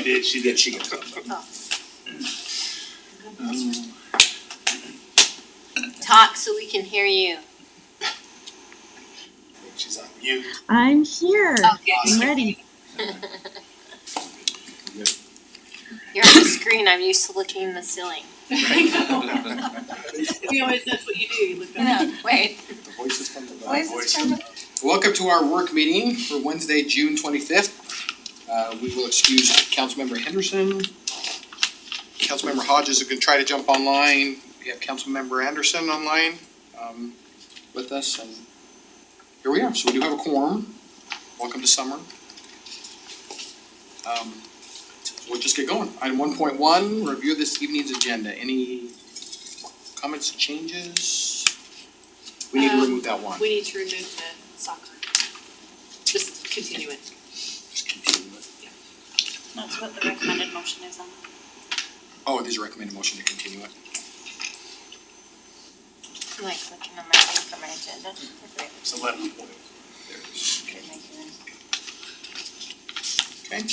She did. Talk so we can hear you. She's on mute. I'm here. Okay. I'm ready. You're on the screen. I'm used to looking in the ceiling. We always, that's what you do, you look up. No, wait. The voices from the back. Voices from the- Welcome to our work meeting for Wednesday, June 25th. We will excuse Councilmember Henderson. Councilmember Hodges is going to try to jump online. We have Councilmember Anderson online with us, and here we are. So we do have a quorum. Welcome to summer. We'll just get going. Item 1.1, review this evening's agenda. Any comments, changes? We need to remove that one. We need to remove the soccer. Just continue it. Just continue it. That's what the recommended motion is on. Oh, there's a recommended motion to continue it. I'm like looking on my thing for my agenda. It's 11 point. Okay.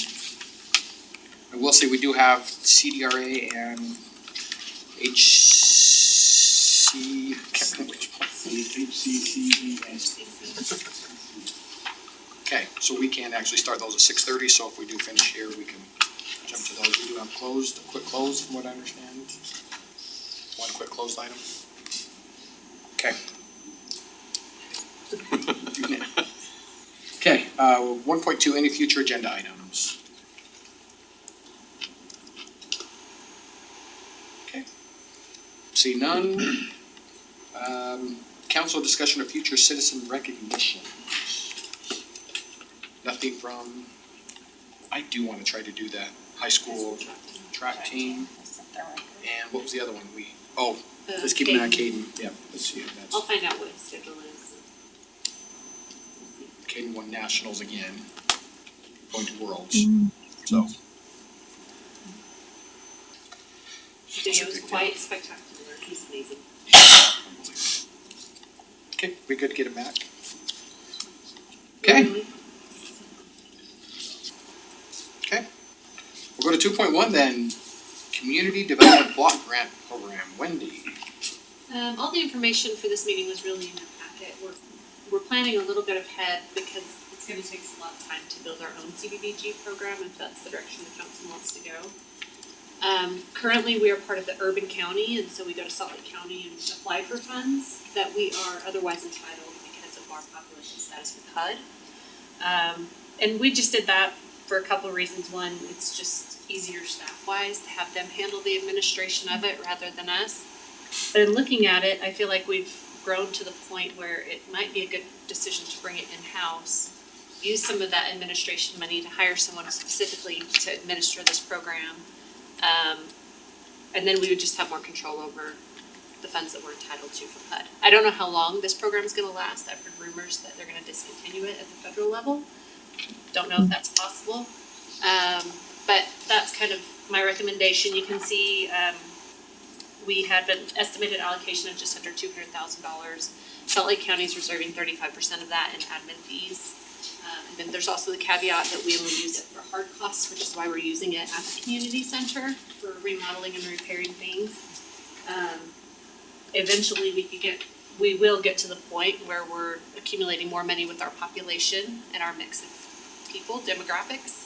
I will say we do have CDRA and HC, can't remember which one. Okay, so we can actually start those at 6:30, so if we do finish here, we can jump to those. We do have closed, a quick close from what I understand. One quick closed item. Okay. Okay, 1.2, any future agenda items? Okay. See none. Council discussion of future citizen recognition. Nothing from, I do want to try to do that high school track team. And what was the other one? Let's keep an eye on Caden. Yeah, let's see if I'll that's, find out what his schedule is. Caden won nationals again, going to worlds, so. Video is quite spectacular, he's amazing. Okay, we good to get him back. Okay. Really? Okay. We'll go to 2.1 then. Community Development Block Grant Program. Wendy. All the information for this meeting was really in your packet. We're planning a little bit ahead because it's gonna take us a lot of time to build our own CDBG program if that's the direction the council wants to go. Currently, we are part of the urban county, and so we go to Salt Lake County and apply for funds that we are otherwise entitled because of our population status with HUD. And we just did that for a couple of reasons. One, it's just easier staff-wise to have them handle the administration of it rather than us. But in looking at it, I feel like we've grown to the point where it might be a good decision to bring it in-house. Use some of that administration money to hire someone specifically to administer this program. And then we would just have more control over the funds that we're entitled to from HUD. I don't know how long this program is gonna last. I've heard rumors that they're gonna discontinue it at the federal level. Don't know if that's possible. But that's kind of my recommendation. You can see, we had an estimated allocation of just under $200,000. Salt Lake County is reserving 35% of that in admin fees. And then there's also the caveat that we only use it for hard costs, which is why we're using it at the community center for remodeling and repairing things. Eventually we will get to the point where we're accumulating more money with our population and our mix of people, demographics,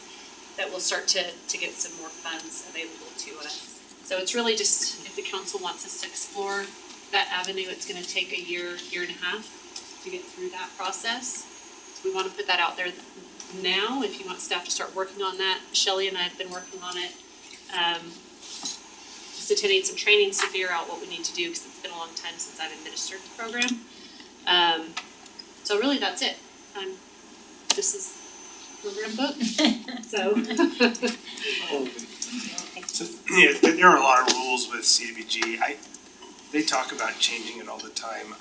that will start to get some more funds available to us. So it's really just, if the council wants us to explore that avenue, it's gonna take a year and a half to get through that process. So we wanna put that out there now, if you want staff to start working on that. Shelley and I have been working on it. Just attending some trainings to figure out what we need to do, because it's been a long time since I've administered the program. So really that's it. This is program book, so. Yeah, there are a lot of rules with CDBG. They talk about changing it all the time.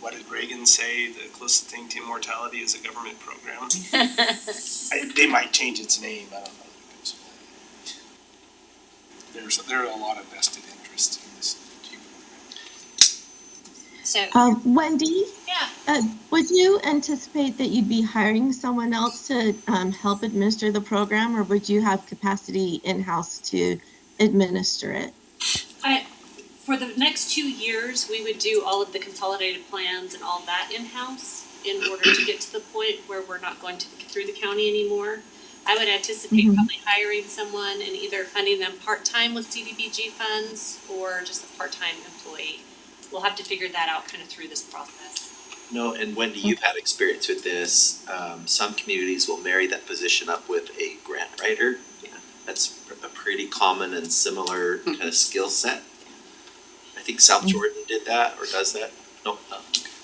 What did Reagan say? The closest thing to immortality is a government program. They might change its name. I don't know. There are a lot of vested interests in this program. So, Wendy, Yeah. would you anticipate that you'd be hiring someone else to help administer the program, or would you have capacity in-house to administer it? For the next 2 years, we would do all of the consolidated plans and all that in-house in order to get to the point where we're not going to through the county anymore. I would anticipate probably hiring someone and either funding them part-time with CDBG funds or just a part-time employee. We'll have to figure that out kind of through this process. No, and Wendy, you've had experience with this. Some communities will marry that position up with a grant writer. Yeah. That's a pretty common and similar kind of skill set. I think South Jordan did that or does that. No.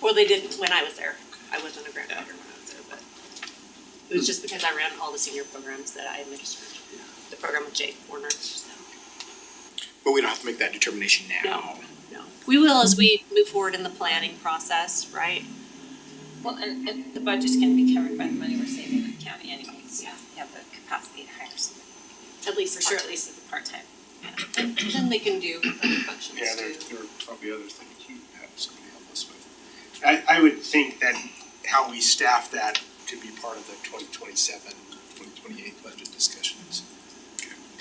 Well, they didn't when I was there. I wasn't a grant Yeah. writer when I was there, but it was just because I ran all the senior programs that I administered. The program with Jake Warner, so. But we don't have to make that determination now. No. We will as we move forward in the planning process, right? well, and the budget's gonna be covered by the money we're saving in the county anyways. Yeah. You have the capacity to hire somebody, At least for sure, at least as a part-time. And then they can do other functions Yeah, too. there are probably other things you have somebody help us with. I would think that how we staff that could be part of the 2027, 2028 budget discussions.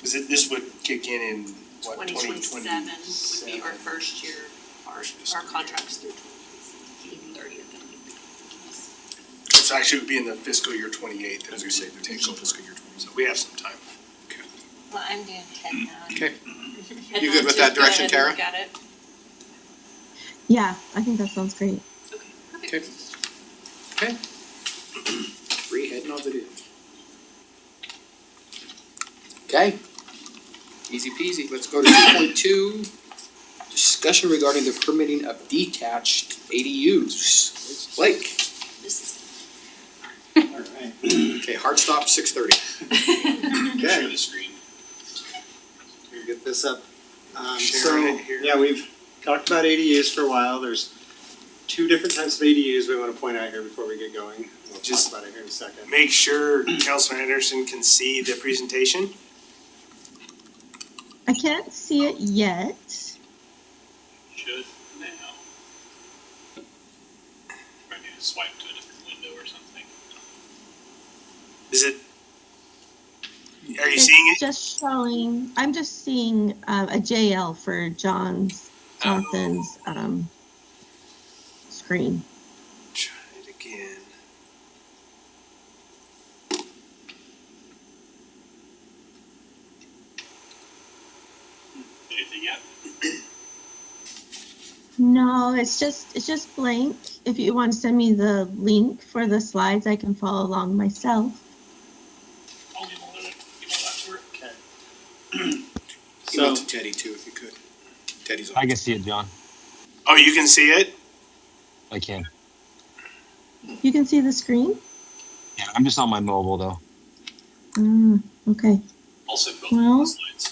Cause this would kick in what, 2027 would be our first year, our contracts through 30th, I think. It's actually would be in the fiscal year 28, as we say, the take over fiscal year 20, so we have some time. Well, I'm doing head now. Okay. Head You good on with to that go direction, ahead and Tara? look at it. Yeah, I think that sounds great. Okay, perfect. Okay. Okay. Three head nods it is. Okay. Easy peasy. Let's go to 2.2. Discussion regarding the permitting of detached ADUs. Blake. This is Alright, Okay, hard stop 6:30. okay, the screen. we'll get this up. Sharing it here. Yeah, we've talked about ADUs for a while, there's two different types of ADUs we wanna point out here before we get going. We'll Just- talk about it here in a second. Make sure Councilor Anderson can see the presentation. I can't see it yet. Should now. Or maybe swipe to a different window or something. Is it? Are you seeing It's just showing, I'm just seeing a JL for Jonathan's screen. Try it again. Anything yet? No, it's just blank. If you want to send me the link for the slides, I can follow along myself. I'll give that to her. Okay. Email So, to Teddy too, if you could. Teddy's on. I can see it, John. Oh, you can see it? I can. You can see the screen? Yeah, I'm just on my mobile though. Okay. I'll send both Well- of the slides.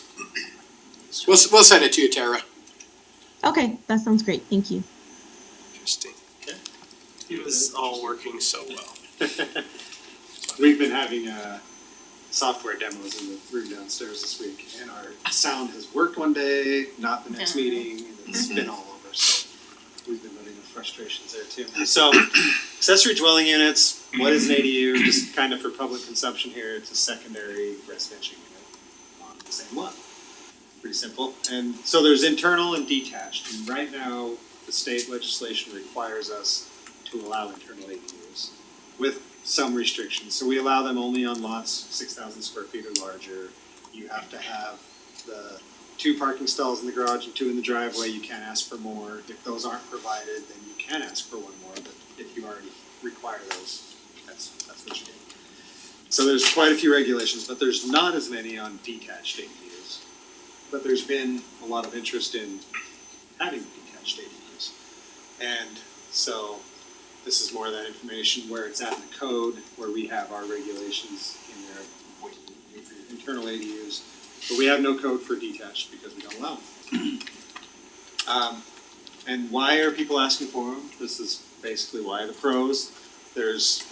We'll send it to you, Tara. Okay, that sounds great. Thank you. Interesting. Okay. It was all working so well. we've been having software demos in the room downstairs this week, and our sound has worked one day, not the next meeting, and it's been all over, so we've been running into frustrations there too. So, accessory dwelling units, what is an ADU? Just kind of for public consumption here, it's a secondary residential unit on the same lot. Pretty simple. And so there's internal and detached, and right now, the state legislation requires us to allow internal ADUs with some restrictions. So we allow them only on lots 6,000 square feet or larger. You have to have the 2 parking stalls in the garage and 2 in the driveway. You can't ask for more. If those aren't provided, then you can ask for one more, but if you already require those, that's what you do. So there's quite a few regulations, but there's not as many on detached ADUs. But there's been a lot of interest in having detached ADUs. And so this is more of that information where it's at in the code, where we have our regulations in there for internal ADUs. But we have no code for detached because we don't allow them. And why are people asking for them? This is basically why. The pros, there's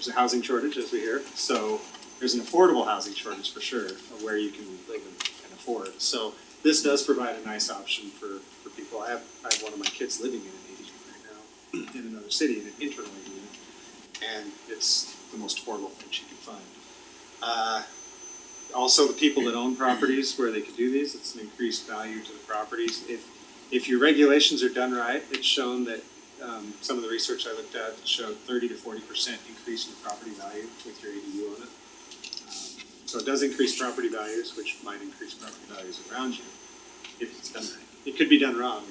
a housing shortage, as we hear. So there's an affordable housing shortage for sure, of where you can live and afford. So this does provide a nice option for people. I have one of my kids living in an in another city in an internal ADU, and it's the most affordable thing she could find. Also, the people that own properties where they could do these, it's an increased value to the properties. If your regulations are done right, it's shown that, some of the research I looked at showed 30 to 40% increase in the property value with your ADU on it. So it does increase property values, which might increase property values around you if it's done right. It could be done wrong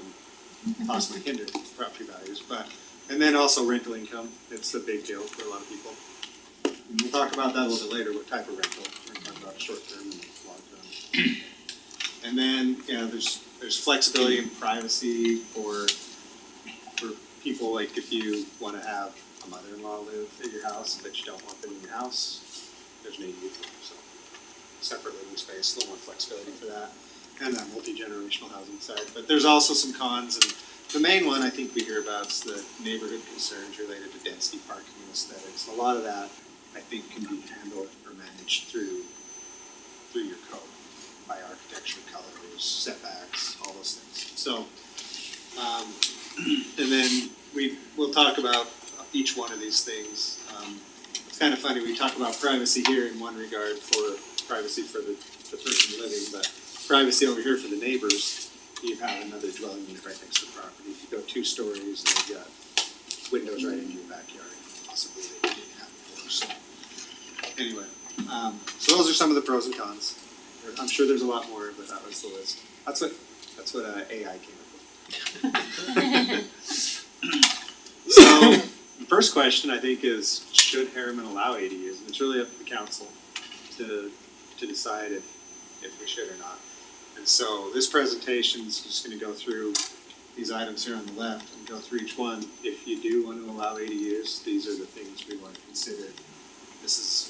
and possibly hinder property values, but, and then also rental income, it's a big deal for a lot of people. And we'll talk about that a little bit later, what type of rental, we're gonna talk about short term and long term. And then, there's flexibility and privacy for people, like if you wanna have a mother-in-law live at your house, but you don't want them in your house, there's an ADU for them, so. Separate living space, a little more flexibility for that, and that multi-generational housing side, but there's also some cons, and the main one I think we hear about is the neighborhood concerns related to density, parking, and aesthetics. A lot of that, I think, can be handled or managed through your code, by architecture, colors, setbacks, all those things. So, and then we'll talk about each one of these things. It's kind of funny, we talk about privacy here in one regard for privacy for the person living, but privacy over here for the neighbors, you have another dwelling unit right next to the property. If you go 2 stories and they've got windows right into your backyard, possibly they didn't have before, so. Anyway, so those are some of the pros and cons. I'm sure there's a lot more, but that was the list. That's what AI came up with. So, the first question I think is, should Harriman allow ADUs? And it's really up to the council to decide if we should or not. And so this presentation is just gonna go through these items here on the left and go through each one. If you do want to allow ADUs, these are the things we want to consider.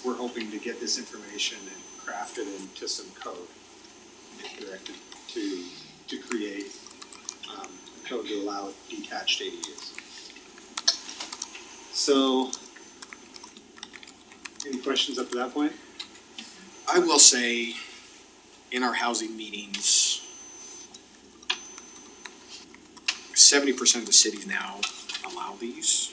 We're hoping to get this information and craft it into some code and directed to create a code to allow detached ADUs. So, any questions up to that point? I will say, in our housing meetings, 70% of the cities now allow these.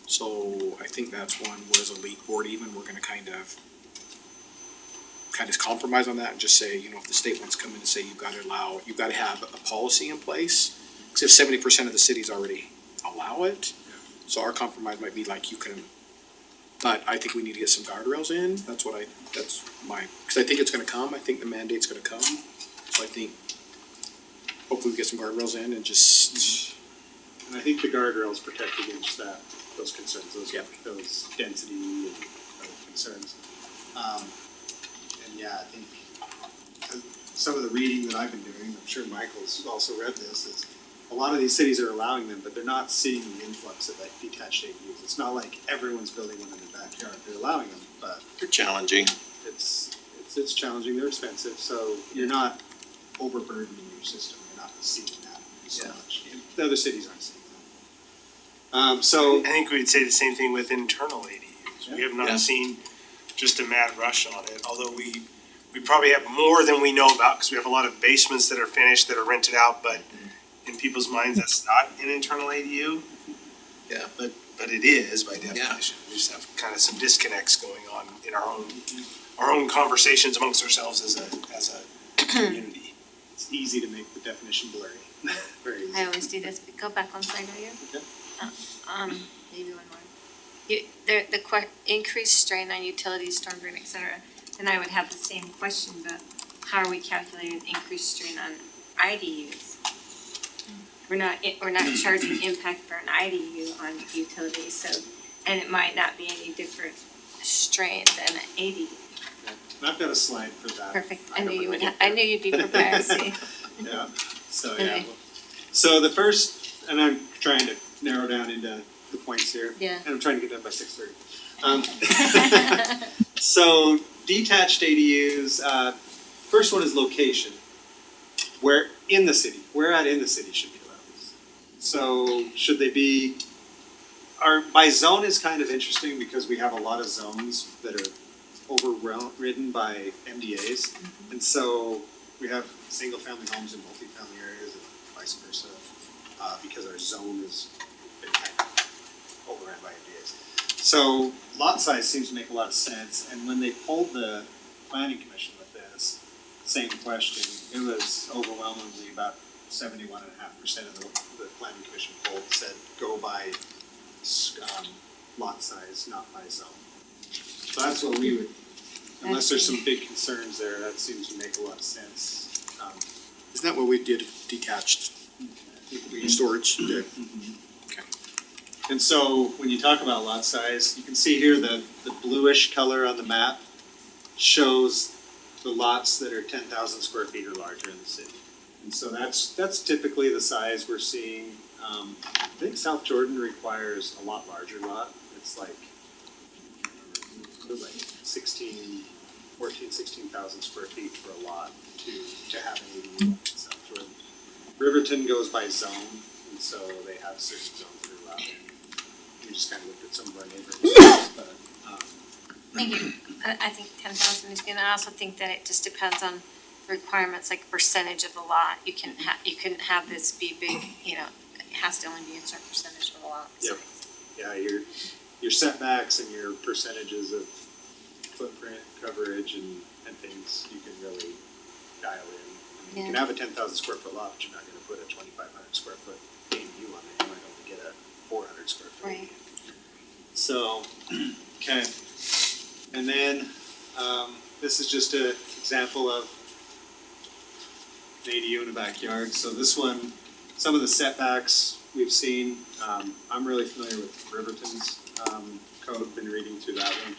So I think that's one where as a league board even, we're gonna kind of compromise on that and just say, if the state wants to come in and say you've gotta have a policy in place. Cause if 70% of the cities already allow it, so our compromise might be like but I think we need to get some guardrails in, cause I think it's gonna come, I think the mandate's gonna come. So I think hopefully we get some guardrails in and just. And I think the guardrails protect against those concerns, those density and other concerns. And I think some of the reading that I've been doing, I'm sure Michael's also read this, is a lot of these cities are allowing them, but they're not seeing the influx of that detached ADUs. It's not like everyone's building one in their backyard, they're allowing them, but They're challenging. it's challenging, they're expensive, so you're not overburdening your system, you're not seeing that so much. The other cities aren't seeing that. So I think we'd say the same thing with internal ADUs. We have Yeah. not seen just a mad rush on it, although we probably have more than we know about, because we have a lot of basements that are finished, that are rented out, but in people's minds, that's not an internal ADU. Yeah. But it is by definition. We just have kind of some disconnects going on in our own conversations amongst ourselves as a community. it's easy to make the definition blurry, very easy. I always do this, but go back one slide, will you? Okay. Maybe one more. Increased strain on utilities, storm drain, et cetera, then I would have the same question, but how are we calculating increased strain on IDUs? We're not charging impact for an IDU on utilities, so, and it might not be any different strain than an ADU. And I've got a slide for that. Perfect, I item knew you when would, we get I there. knew you'd be prepared, see. Yeah, so Okay. so the first, and I'm trying to narrow down into the points here. Yeah. And I'm trying to get done by 6:30. So detached ADUs, first one is location. Where in the city should be allowed these. So should they be, by zone is kind of interesting because we have a lot of zones that are overridden by MDAs. And so we have single family homes in multifamily areas and vice versa, because our zone has been kind overran by MDAs. So lot size seems to make a lot of sense, and when they polled the planning commission with this, same question, it was overwhelmingly about 71.5% of the planning commission polled said go by lot size, not by zone. So that's what we would, unless there's some big concerns there, that seems to make a lot of sense. Isn't that what we did detached storage? Yeah. And so when you talk about lot size, you can see here the bluish color on the map shows the lots that are 10,000 square feet or larger in the city. And so that's typically the size we're seeing. I think South Jordan requires a lot larger lot. It's like 16,000 square feet for a lot to have an ADU in South Jordan. Riverton goes by zone, and so they have certain zones that are allowed in. We just kind of looked at some of our neighborhoods, but, Thank you. I think 10,000 is good. I also think that it just depends on the requirements, like percentage of the lot. You couldn't have this be big, it has to only be a certain percentage of the lot. So. yeah, your setbacks and your percentages of footprint, coverage and things, you can really dial in. I mean, you can have a 10,000 square foot lot, but you're not gonna put a 2,500 square foot ADU on it. You might only get a 400 square foot. Right. So, okay. And then, this is just an example of an ADU in a backyard. So this one, some of the setbacks we've seen, I'm really familiar with Riverton's, code, been reading through that one.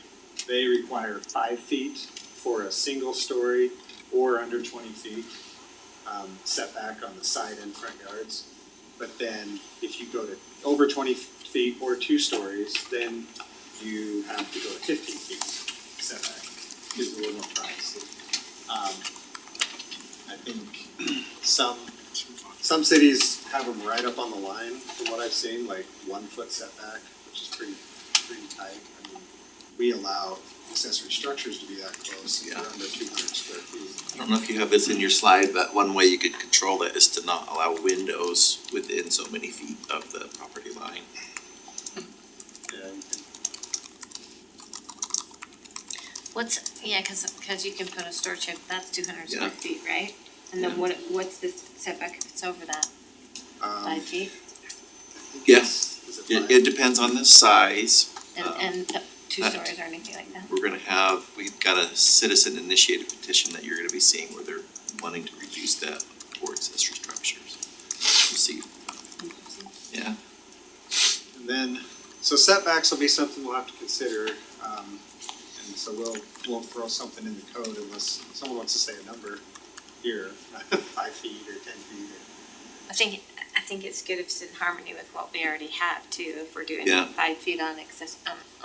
They require 5 feet for a single story or under 20 feet, setback on the side and front yards. But then if you go to over 20 feet or 2 stories, then you have to go to 15 feet setback, gives a little more privacy. I think some cities have them right up on the line from what I've seen, like 1 foot setback, which is pretty tight. I mean, we allow accessory structures to be that close, if they're under 200 square feet. I don't know if you have this in your slide, but one way you could control it is to not allow windows within so many feet of the property line. Yeah, you can. Cause you can put a storage shed, that's 200 square Yeah. feet, right? And then what's the setback if it's over that? 5 feet? Yes. Is it 5? It depends on the size. And 2 stories or anything like that? We've got a citizen initiated petition that you're gonna be seeing where they're wanting to reduce that for accessory structures. We'll see. Yeah. And then, so setbacks will be something we'll have to consider, and so we'll throw something in the code unless someone wants to say a number here, 5 feet or 10 feet. I think it's good if it's in harmony with what we already have too, if we're doing Yeah. 5 feet on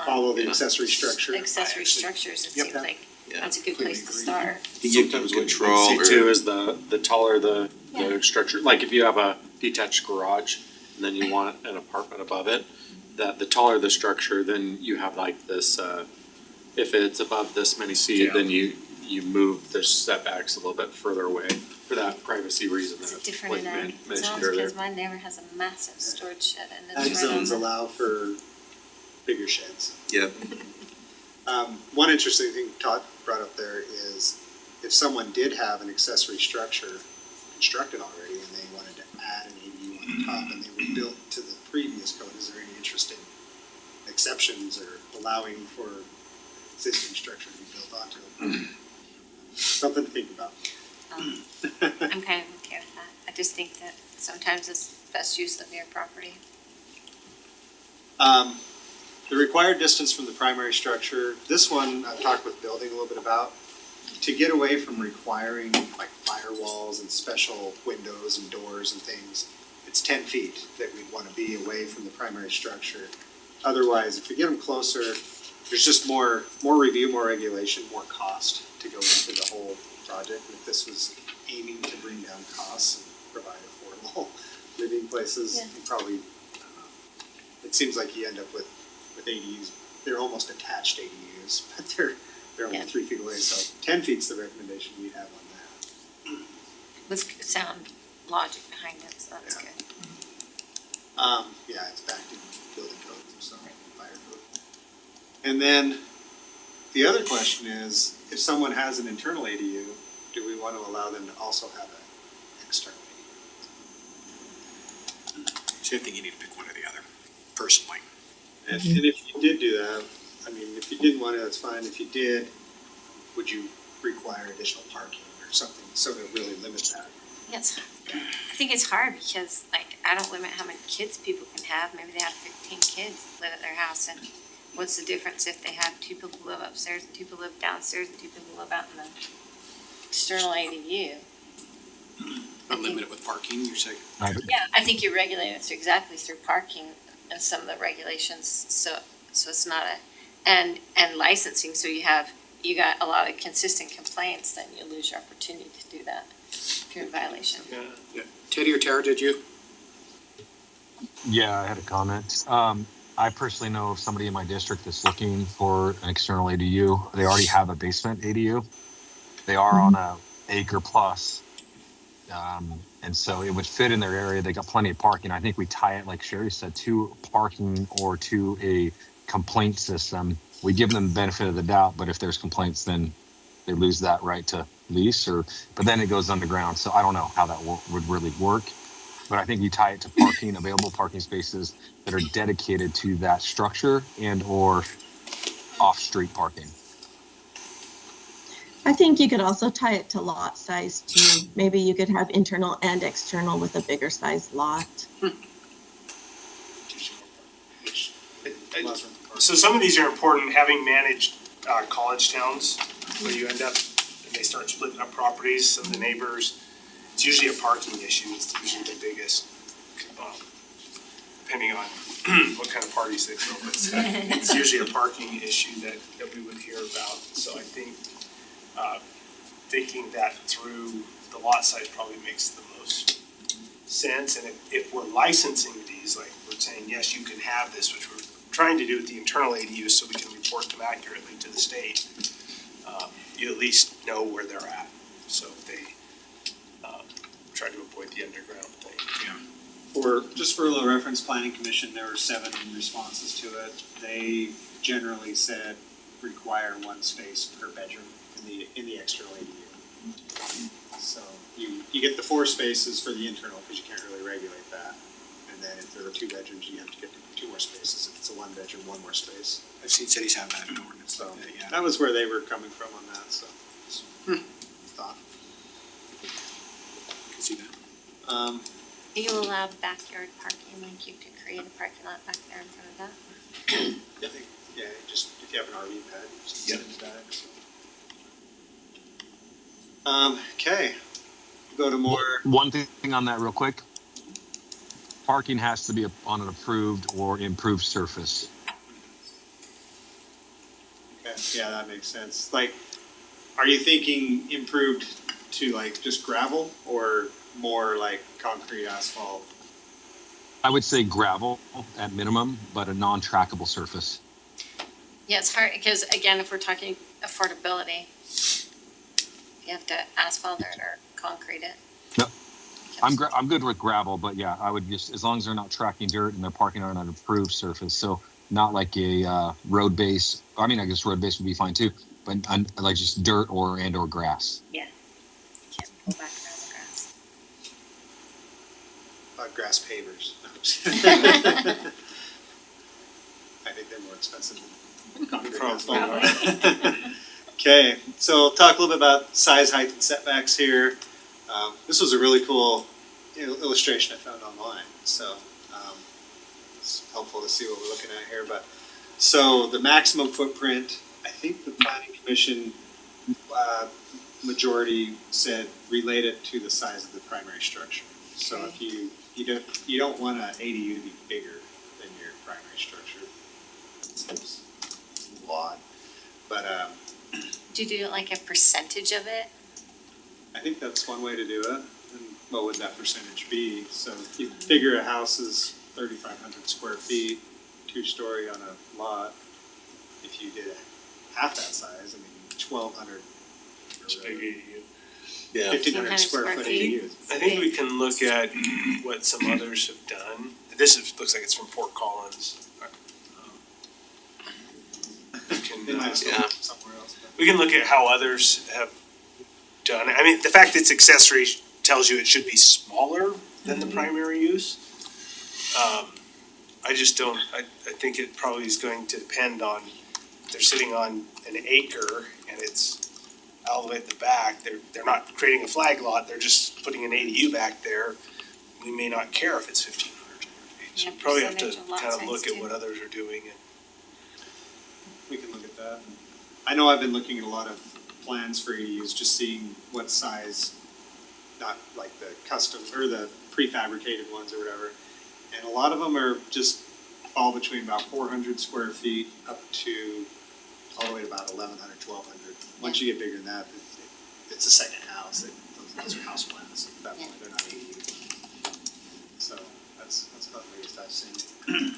Follow the Yeah. accessory structure. accessory structures, it Yep. seems like Yeah. that's a good place to Completely start. You can control See or. too is the taller the Yeah. structure, like if you have a detached garage and then you want an apartment above it, that the taller the structure, then you have like this, if it's above this many feet, then you move the setbacks a little bit further away for that privacy reason Is it that different like in you our mentioned zones, earlier. cause my neighbor has a massive storage shed and Ag it's right zones on allow for bigger sheds. Yeah. One interesting thing Todd brought up there is if someone did have an accessory structure constructed already and they wanted to add an ADU on the top and they were built to the previous code, is there any interest in exceptions or allowing for existing structure to be built onto it? Something to think about. I'm kind of okay with that. I just think that sometimes it's best use of your property. The required distance from the primary structure, this one I've talked with building a little bit about. To get away from requiring like firewalls and special windows and doors and things, it's 10 feet that we'd want to be away from the primary structure. Otherwise, if you get them closer, there's just more review, more regulation, more cost to go into the whole project. If this was aiming to bring down costs and provide affordable living places, Yeah. you probably, it seems like you end up with ADUs, they're almost attached ADUs, but they're only Yeah. 3 feet away, so 10 feet's the recommendation we have on that. With sound logic behind it, so that's Yeah. good. Yeah, it's back in building code, so fire code. And then the other question is, if someone has an internal ADU, do we want to allow them to also have an external ADU? So I think you need to pick one or the other, personally. And if you did do that, I mean, if you didn't want to, that's fine. If you did, would you require additional parking or something, so to really limit that? Yes, I think it's hard because like I don't limit how many kids people can have. Maybe they have 15 kids live at their house, and what's the difference if they have 2 people who live upstairs and 2 people live downstairs and 2 people live out in the external ADU? Unlimited with parking, you're saying? Yeah, I think you're regulating it through parking and some of the regulations, so it's not and licensing, so you got a lot of consistent complaints, then you lose your opportunity to do that if you're in violation. Yeah. Teddy or Tara, did you? Yeah, I had a comment. I personally know of somebody in my district that's looking for an external ADU. They already have a basement ADU. They are on a acre plus. And so it would fit in their area. They got plenty of parking. I think we tie it, like Sherry said, to parking or to a complaint system. We give them the benefit of the doubt, but if there's complaints, then they lose that right to lease but then it goes underground. So I don't know how that would really work. But I think you tie it to parking, available parking spaces that are dedicated to that structure and or off-street parking. I think you could also tie it to lot size too. Maybe you could have internal and external with a bigger size lot. So some of these are important, having managed college towns, where you end up, and they start splitting up properties, some of the neighbors, it's usually a parking issue, it's usually the biggest, depending on what kind of parties they throw, but it's usually a parking issue that we would hear about. So I think thinking that through, the lot size probably makes the most sense. And if we're licensing these, like we're saying, yes, you can have this, which we're trying to do with the internal ADUs so we can report them accurately to the state, you at least know where they're at. So if they try to avoid the underground thing. Just for a little reference, planning commission, there were 7 responses to it. They generally said require 1 space per bedroom in the external ADU. So you get the 4 spaces for the internal because you can't really regulate that. And then if there are 2 bedrooms, you have to get 2 more spaces. If it's a 1 bedroom, 1 more space. I've seen cities have that in ordinance. So Yeah. that was where they were coming from on that, so. Thought. Can see that. You allow backyard parking, like you could create a parking lot back there in front of that? I think, yeah, just if you have an RV pad, you just sit in the back, so. Okay, go to more. One thing on that real quick. Parking has to be on an approved or improved surface. Okay, yeah, that makes sense. Like, are you thinking improved to like just gravel or more like concrete asphalt? I would say gravel at minimum, but a non-trackable surface. Yeah, it's hard, because again, if we're talking affordability, you have to asphalt it or concrete it. No, I'm good with gravel, but yeah, I would just, as long as they're not tracking dirt and they're parking on an approved surface, so not like a road base. I mean, I guess road base would be fine too, but like just dirt or grass. Yeah. Can't pull back around the grass. Grass pavers. I think they're more expensive than concrete asphalt. Okay, so talk a little bit about size, height, and setbacks here. This was a really cool illustration I found online, so it's helpful to see what we're looking at here. But so the maximum footprint, I think the planning commission majority said relate it to the size of the primary structure. So if you don't want an ADU to be bigger than your primary structure. It seems a lot, but Do you do like a percentage of it? I think that's one way to do it. And what would that percentage be? So if you figure a house is 3,500 square feet, 2-story on a lot. If you did half that size, I mean 1,200. It's big ADU. Yeah. 1,500 square foot ADUs. I think we can look at what some others have done. This looks like it's from Fort Collins. We can, They might have Yeah. sold somewhere else, but. we can look at how others have done it. I mean, the fact it's accessory tells you it should be smaller than the primary use. I just don't, I think it probably is going to depend on, if they're sitting on an acre and it's all the way at the back, they're not creating a flag lot, they're just putting an ADU back there. We may not care if it's 1,500 square feet. So Yeah, we probably have to percentage of lot kind of size look at too. what others are doing and. We can look at that. I know I've been looking at a lot of plans for ADUs, just seeing what size, not like the custom or the prefabricated ones or whatever. And a lot of them are just all between about 400 square feet up to all the way to about 1,100, 1,200. Once you get bigger than that, it's a second house. Those are house plans. At that point, they're not ADUs. So that's about the biggest I've seen.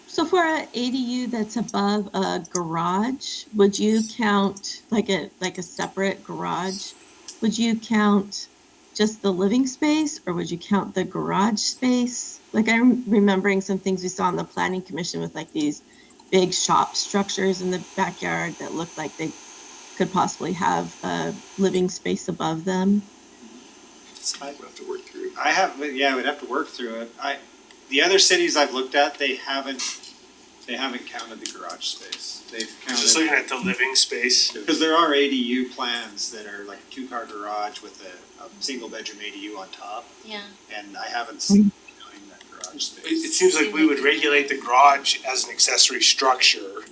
So for an ADU that's above a garage, would you count like a separate garage? Would you count just the living space or would you count the garage space? Like I'm remembering some things we saw on the planning commission with like these big shop structures in the backyard that looked like they could possibly have a living space above them. We'll have to work through. We'd have to work through it. The other cities I've looked at, they haven't counted the garage space. They've Just looking counted, at the living space. because there are ADU plans that are like a 2-car garage with a single bedroom ADU on top, Yeah. and I haven't seen counting that garage space. It seems like we would regulate the garage as an accessory structure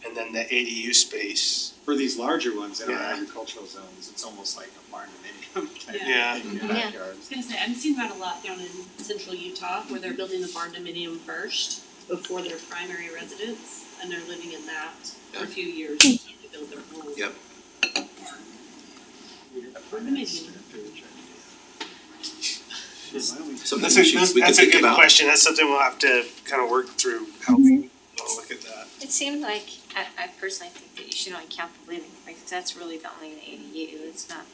and then the ADU space. For these larger ones in our Yeah. agricultural zones, it's almost like a barn dominium type Yeah. thing in your Yeah. backyard. I was gonna say, I'm seeing that a lot down in central Utah, where they're building the barn dominium first before their primary residence, and they're living in that for a few years until they build their own. Yep. Barn dominium. Something That's we a, should, we can that's a think good about. question. That's something we'll have to kind of work through, how we look at that. It seemed like, I personally think that you should only count the living space, 'cause that's really the only ADU, it's not,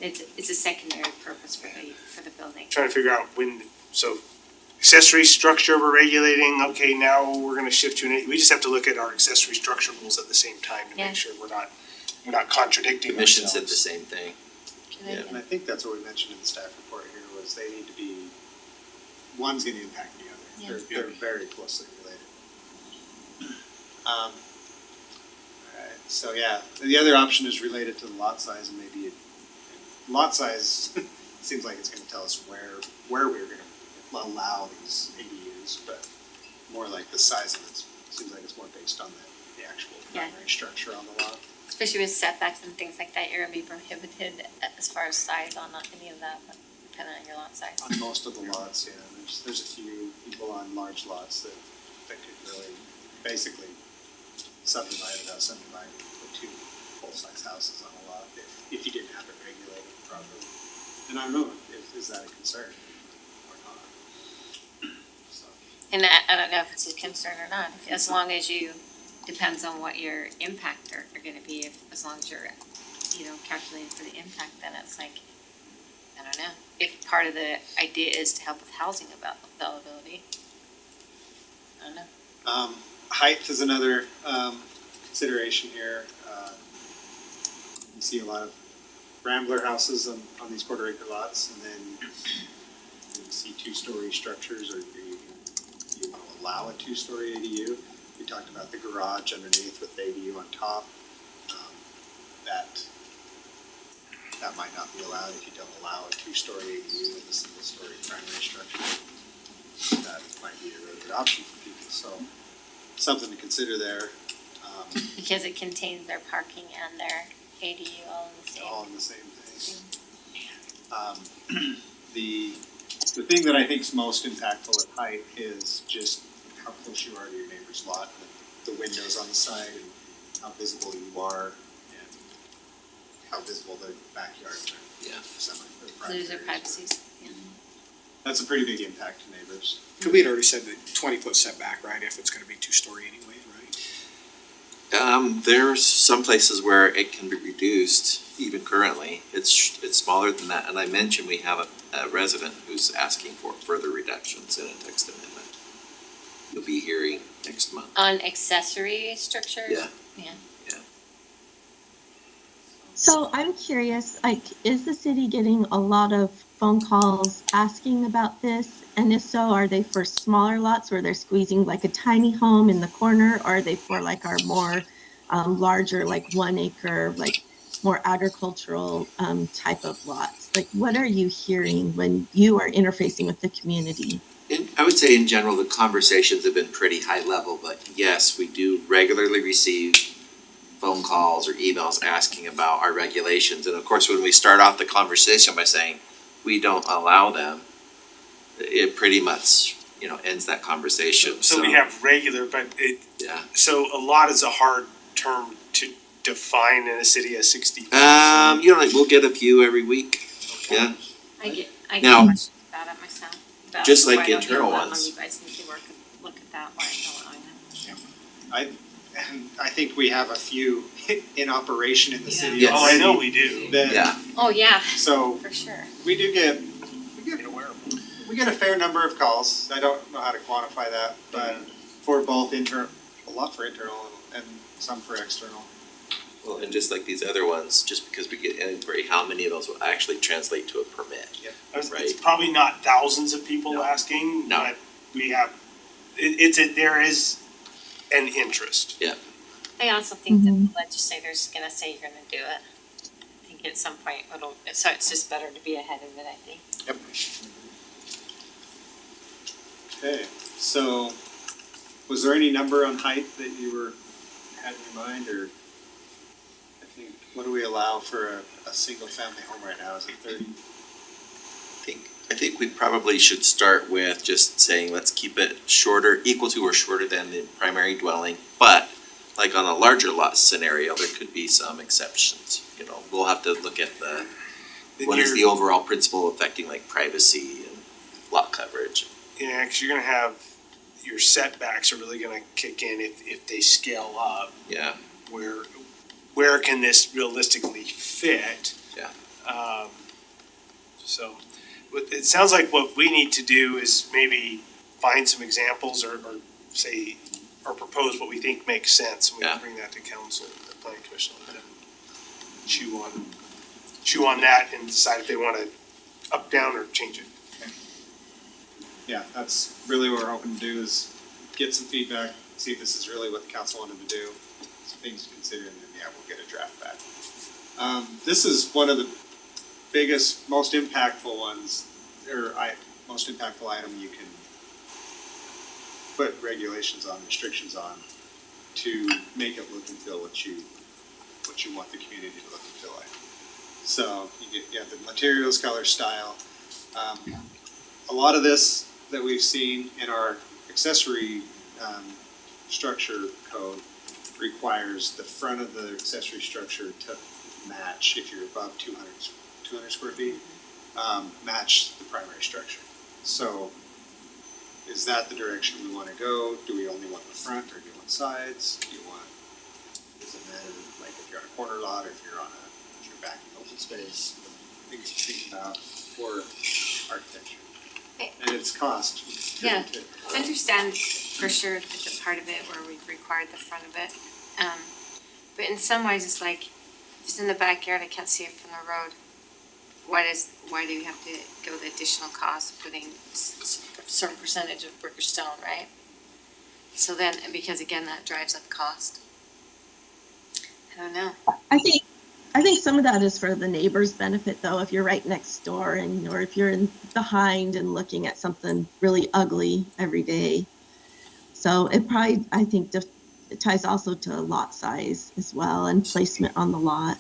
it's a secondary purpose for the building. Trying to figure out when, so accessory structure we're regulating, okay, now we're gonna shift to an, we just have to look at our accessory structure rules at the same time to Yeah. make sure we're not contradicting Commission ourselves. said the same thing. Yeah. And I think that's what we mentioned in the staff report here, was they need to be, one's gonna impact the Yeah. other. They're very closely related. Alright, so yeah, the other option is related to the lot size, and maybe lot size seems like it's gonna tell us where we're gonna allow these ADUs, but more like the size of it seems like it's more based on the actual Yeah. primary structure on the lot. Especially with setbacks and things like that, you're gonna be prohibited as far as size on any of that, but depending on your lot size. On most of the lots, yeah, there's a few people on large lots that could really basically subdivide put 2 full-size houses on a lot if you didn't have it regulated properly. And I don't know, is that a concern or not? So, And I don't know if it's a concern or not, as long as depends on what your impact are gonna be, as long as you're, calculating for the impact, then it's like, I don't know. If part of the idea is to help with housing availability, I don't know. height is another, consideration here. You see a lot of rambler houses on these quarter-acre lots, and then you see 2-story structures, or you want to allow a 2-story ADU. We talked about the garage underneath with the ADU on top. That might not be allowed if you don't allow a 2-story ADU with a single-story primary structure. That might be a really good option for people, so something to consider there. Because it contains their parking and their ADU all in the same. All in the same thing. The thing that I think is most impactful at height is just how close you are to your neighbor's lot, and the windows on the side, and how visible you are, and how visible the backyards are. Yeah. Lose their privacies, yeah. That's a pretty big impact to neighbors. Cause we had already said the 20-foot setback, right, if it's gonna be 2-story anyway, right? There's some places where it can be reduced, even currently. It's smaller than that, and I mentioned we have a resident who's asking for further reductions in a text amendment. You'll be hearing next month. On accessory structures? Yeah. Yeah. So I'm curious, like, is the city getting a lot of phone calls asking about this? And if so, are they for smaller lots where they're squeezing like a tiny home in the corner? Or are they for like our more larger, like 1 acre, like more agricultural type of lots? Like, what are you hearing when you are interfacing with the community? I would say in general, the conversations have been pretty high level, but yes, we do regularly receive phone calls or emails asking about our regulations. And of course, when we start off the conversation by saying we don't allow them, it pretty much, ends that conversation. So we have regular, but Yeah. so a lot is a hard term to define in a city of 60,000. We'll get a few every week. Yeah. I get Now- questions about it myself. About Just like why don't you internal allow them? ones. You guys need to look at that, why aren't you allowing them? I think we have a few in operation in the city Yes. Oh, I already. know we do. That, Yeah. Oh, yeah, so for sure. we get a fair number of calls. I don't know how to quantify that, but for both a lot for internal and some for external. Well, and just like these other ones, just because we get inquiry, how many of those will actually translate to a permit? It's Right. probably not thousands of people No. asking, No. but we have, there is an interest. I also think that Mhm. the legislators gonna say you're gonna do it. I think at some point so it's just better to be ahead of it, I think. Okay, so was there any number on height that you had in your mind, or I think, what do we allow for a single family home right now? Is it 30? I think we probably should start with just saying, let's keep it shorter, equal to or shorter than the primary dwelling. But like on a larger lot scenario, there could be some exceptions. We'll have to look at what is the overall principle affecting like privacy and lot coverage. Yeah, cause you're gonna have, your setbacks are really gonna kick in if they scale up. Yeah. Where can this realistically fit? Yeah. So, it sounds like what we need to do is maybe find some examples or say, or propose what we think makes sense, and we can Yeah. bring that to council, the planning commission, and then chew on that and decide if they wanna up, down, or change it. Yeah, that's really what we're hoping to do, is get some feedback, see if this is really what the council wanted to do, some things to consider, and then, we'll get a draft back. This is one of the biggest, most impactful ones, most impactful item you can put regulations on, restrictions on, to make it look and feel what you want the community to look and feel like. So, you have the materials, color, style. A lot of this that we've seen in our accessory structure code requires the front of the accessory structure to match, if you're above 200 square feet, match the primary structure. So is that the direction we wanna go? Do we only want the front, or do you want sides? Does it matter, like if you're on a corner lot, or if you're back in open space? Things to think about for architecture. And its cost. Yeah. I understand for sure the part of it where we've required the front of it. But in some ways, it's like, if it's in the backyard, I can't see it from the road. Why do you have to go the additional cost of putting a certain percentage of brick or stone, right? So then, because again, that drives up cost. I don't know. I think some of that is for the neighbor's benefit, though, if you're right next door or if you're behind and looking at something really ugly every day. So it probably, I think, it ties also to lot size as well and placement on the lot.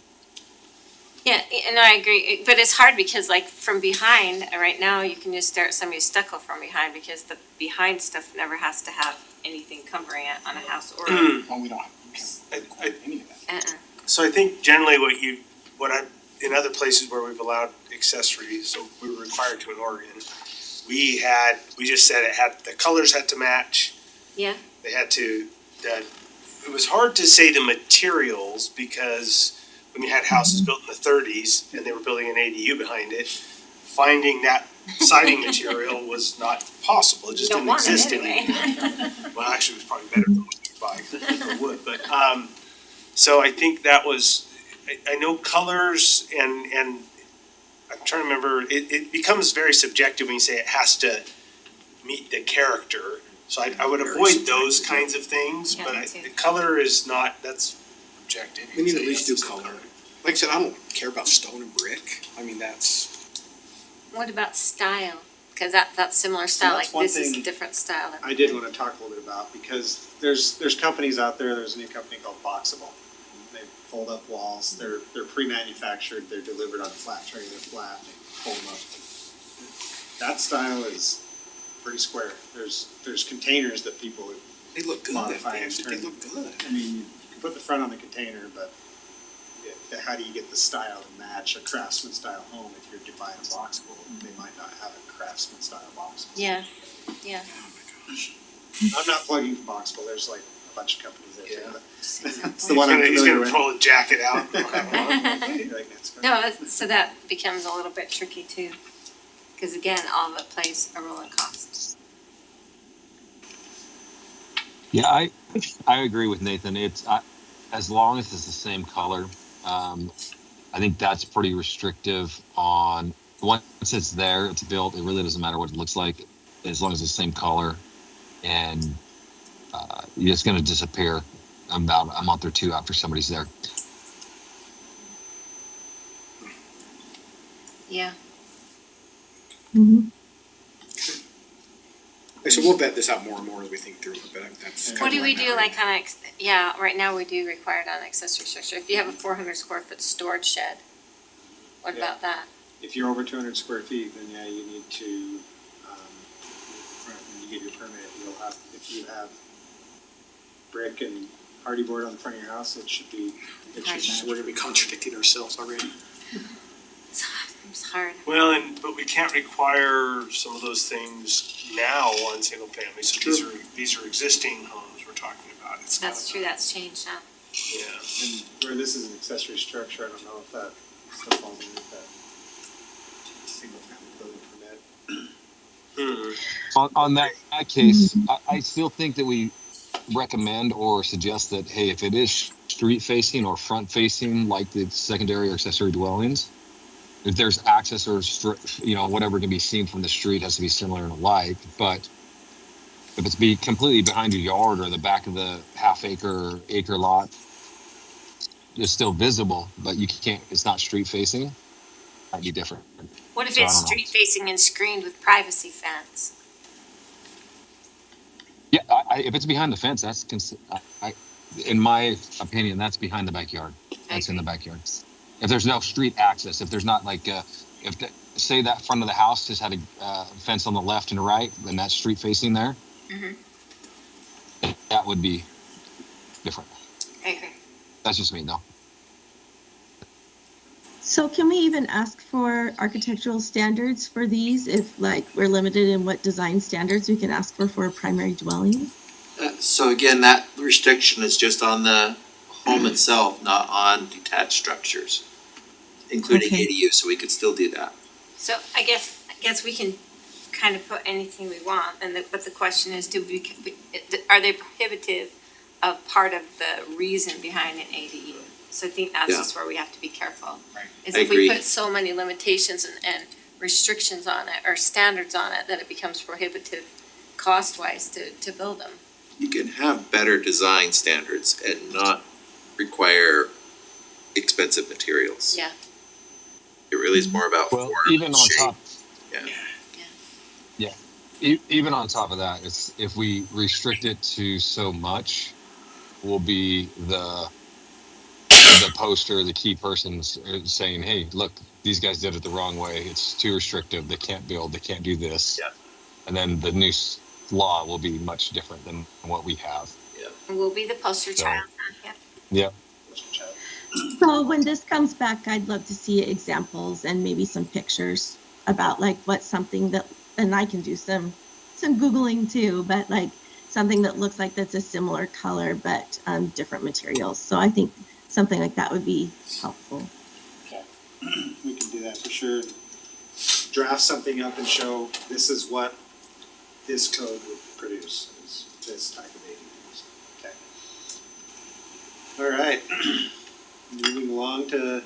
Yeah, no, I agree, but it's hard because like from behind, right now, you can just stare at somebody's stucco from behind because the behind stuff never has to have anything covering it on a house or. Well, we don't have any of that. So I think generally in other places where we've allowed accessories, so we were required to in Oregon, we just said the colors had to match. Yeah. They had to, it was hard to say the materials because when you had houses built in the thirties and they were building an ADU behind it, finding that siding material was not possible, it just You didn't don't want exist it anymore. anyway. Well, actually, it was probably better than what you could buy for wood, but, so I think that was, I know colors and I'm trying to remember, it becomes very subjective when you say it has to meet the character. So I would avoid those kinds of things, Yeah, but me too. the color is not, that's objective. We need to at You least say do it has to color. Like I said, I don't care about stone and brick. I mean, that's, What about style? Cause that's similar style, that's like one this is a thing different style. I did wanna talk a little bit about, because there's companies out there, there's a new company called Boxable. They fold up walls, they're pre-manufactured, they're delivered on a flat tray, they're flat, they fold them up. That style is pretty square. There's containers that people, they look good. Modify They and actually, they turn- look good. I mean, you can put the front on the container, but how do you get the style to match a craftsman style home if you're buying a Boxable? They might not have a craftsman style Boxable. Yeah, Oh my gosh. I'm not plugging for Boxable, there's like a bunch of companies there too, Yeah. but just an example. it's the one I'm He's familiar gonna with. pull a jacket out. And have one. You're like, "That's great." No, so that becomes a little bit tricky too. Cause again, all of it plays a role in cost. Yeah, I agree with Nathan. As long as it's the same color, I think that's pretty restrictive on once it's there, it's built. It really doesn't matter what it looks like, as long as it's the same color, and it's going to disappear about a month or two after somebody's there. Yeah, Mhm. Like, so we'll vet this out more and more as we think through it, but that's kind what of do where we I'm at do right like now. on right now we do require it on accessory structure. If you have a 400 square foot storage shed, what Yeah. about that? If you're over 200 square feet, then yeah, you need to, when you get your permit, you'll have, if you have brick and hardy board on the front of your house, it should be, it Hardy. should We're gonna be contradicting ourselves already. It's hard. Well, but we can't require some of those things now on single family, so these are existing homes we're talking about. It's That's not- true, that's changed now. Yeah. And where this is an accessory structure, I don't know if that still falls underneath that single family building permit. On that case, I still think that we recommend or suggest that, hey, if it is street facing or front facing, like the secondary or accessory dwellings, if there's access or whatever can be seen from the street has to be similar and alike. But if it's completely behind your yard or the back of the half acre lot, it's still visible, but you can't. It's not street facing. Might be different. What if So I it's don't know. street facing and screened with privacy fence? Yeah, if it's behind the fence, that's in my opinion, that's behind the backyard. That's in the backyard. If there's no street access, if there's not like, say that front of the house just had a fence on the left and right, then that's street facing there. Mhm. That would be different. I agree. That's just me though. So can we even ask for architectural standards for these if like we're limited in what design standards we can ask for a primary dwelling? So again, that restriction is just on the home itself, not on detached structures, including Okay. ADU, so we could still do that. So I guess we can kind of put anything we want, but the question is, are they prohibitive of part of the reason behind an ADU? So I think that's Yeah. just where we have to be careful. Right. Is I if we agree. put so many limitations and restrictions on it or standards on it, that it becomes prohibitive cost-wise to build them. You can have better design standards and not require expensive materials. Yeah. It really is more about Well, form even and on shape. top, Yeah. even on top of that, it's if we restrict it to so much, will be the poster, the key persons saying, "Hey, look, these guys did it the wrong way. It's too restrictive. They can't build. They can't do this." Yeah. And then the new law will be much different than what we have. And we'll be the poster So- child. Yeah. Yep. So when this comes back, I'd love to see examples and maybe some pictures about like what's something that, and I can do some Googling too, but like something that looks like that's a similar color, but different materials. So I think something like that would be helpful. We can do that for sure. Draft something up and show this is what this code would produce, is this type of ADUs. Okay. All right. Moving along to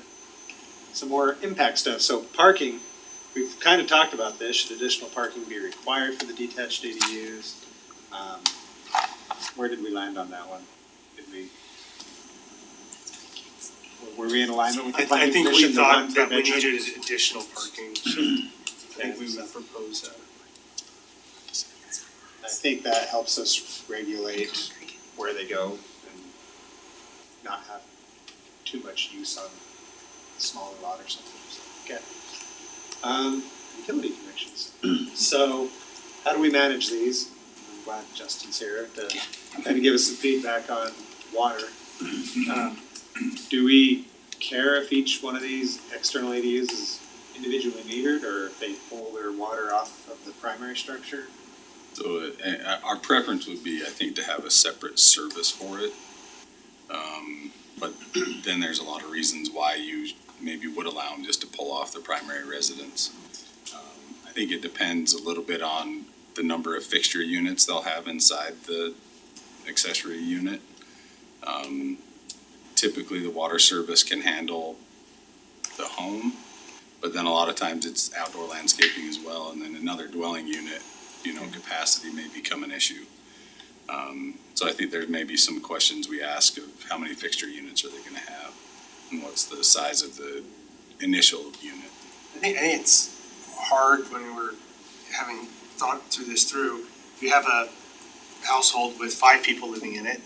some more impact stuff. So parking, we've kind of talked about this. Should additional parking be required for the detached ADUs? Where did we land on that one? Did we? Were we in alignment with the I planning think we commission, the one thought per that we bedroom? needed additional parking, so I think we would propose that. I think that helps us regulate where they go and not have too much use on a smaller lot or something, so, okay. Utility connections. So, how do we manage these? I'm glad Justin's here to kind of give us some feedback on water. Do we care if each one of these external ADUs is individually metered, or if they pull their water off of the primary structure? So our preference would be, I think, to have a separate service for it. But then there's a lot of reasons why you maybe would allow them just to pull off the primary residence. I think it depends a little bit on the number of fixture units they'll have inside the accessory unit. Typically, the water service can handle the home, but then a lot of times it's outdoor landscaping as well, and then another dwelling unit, capacity may become an issue. So I think there may be some questions we ask of how many fixture units are they gonna have, and what's the size of the initial unit. I think it's hard when we're having thought this through. If you have a household with 5 people living in it,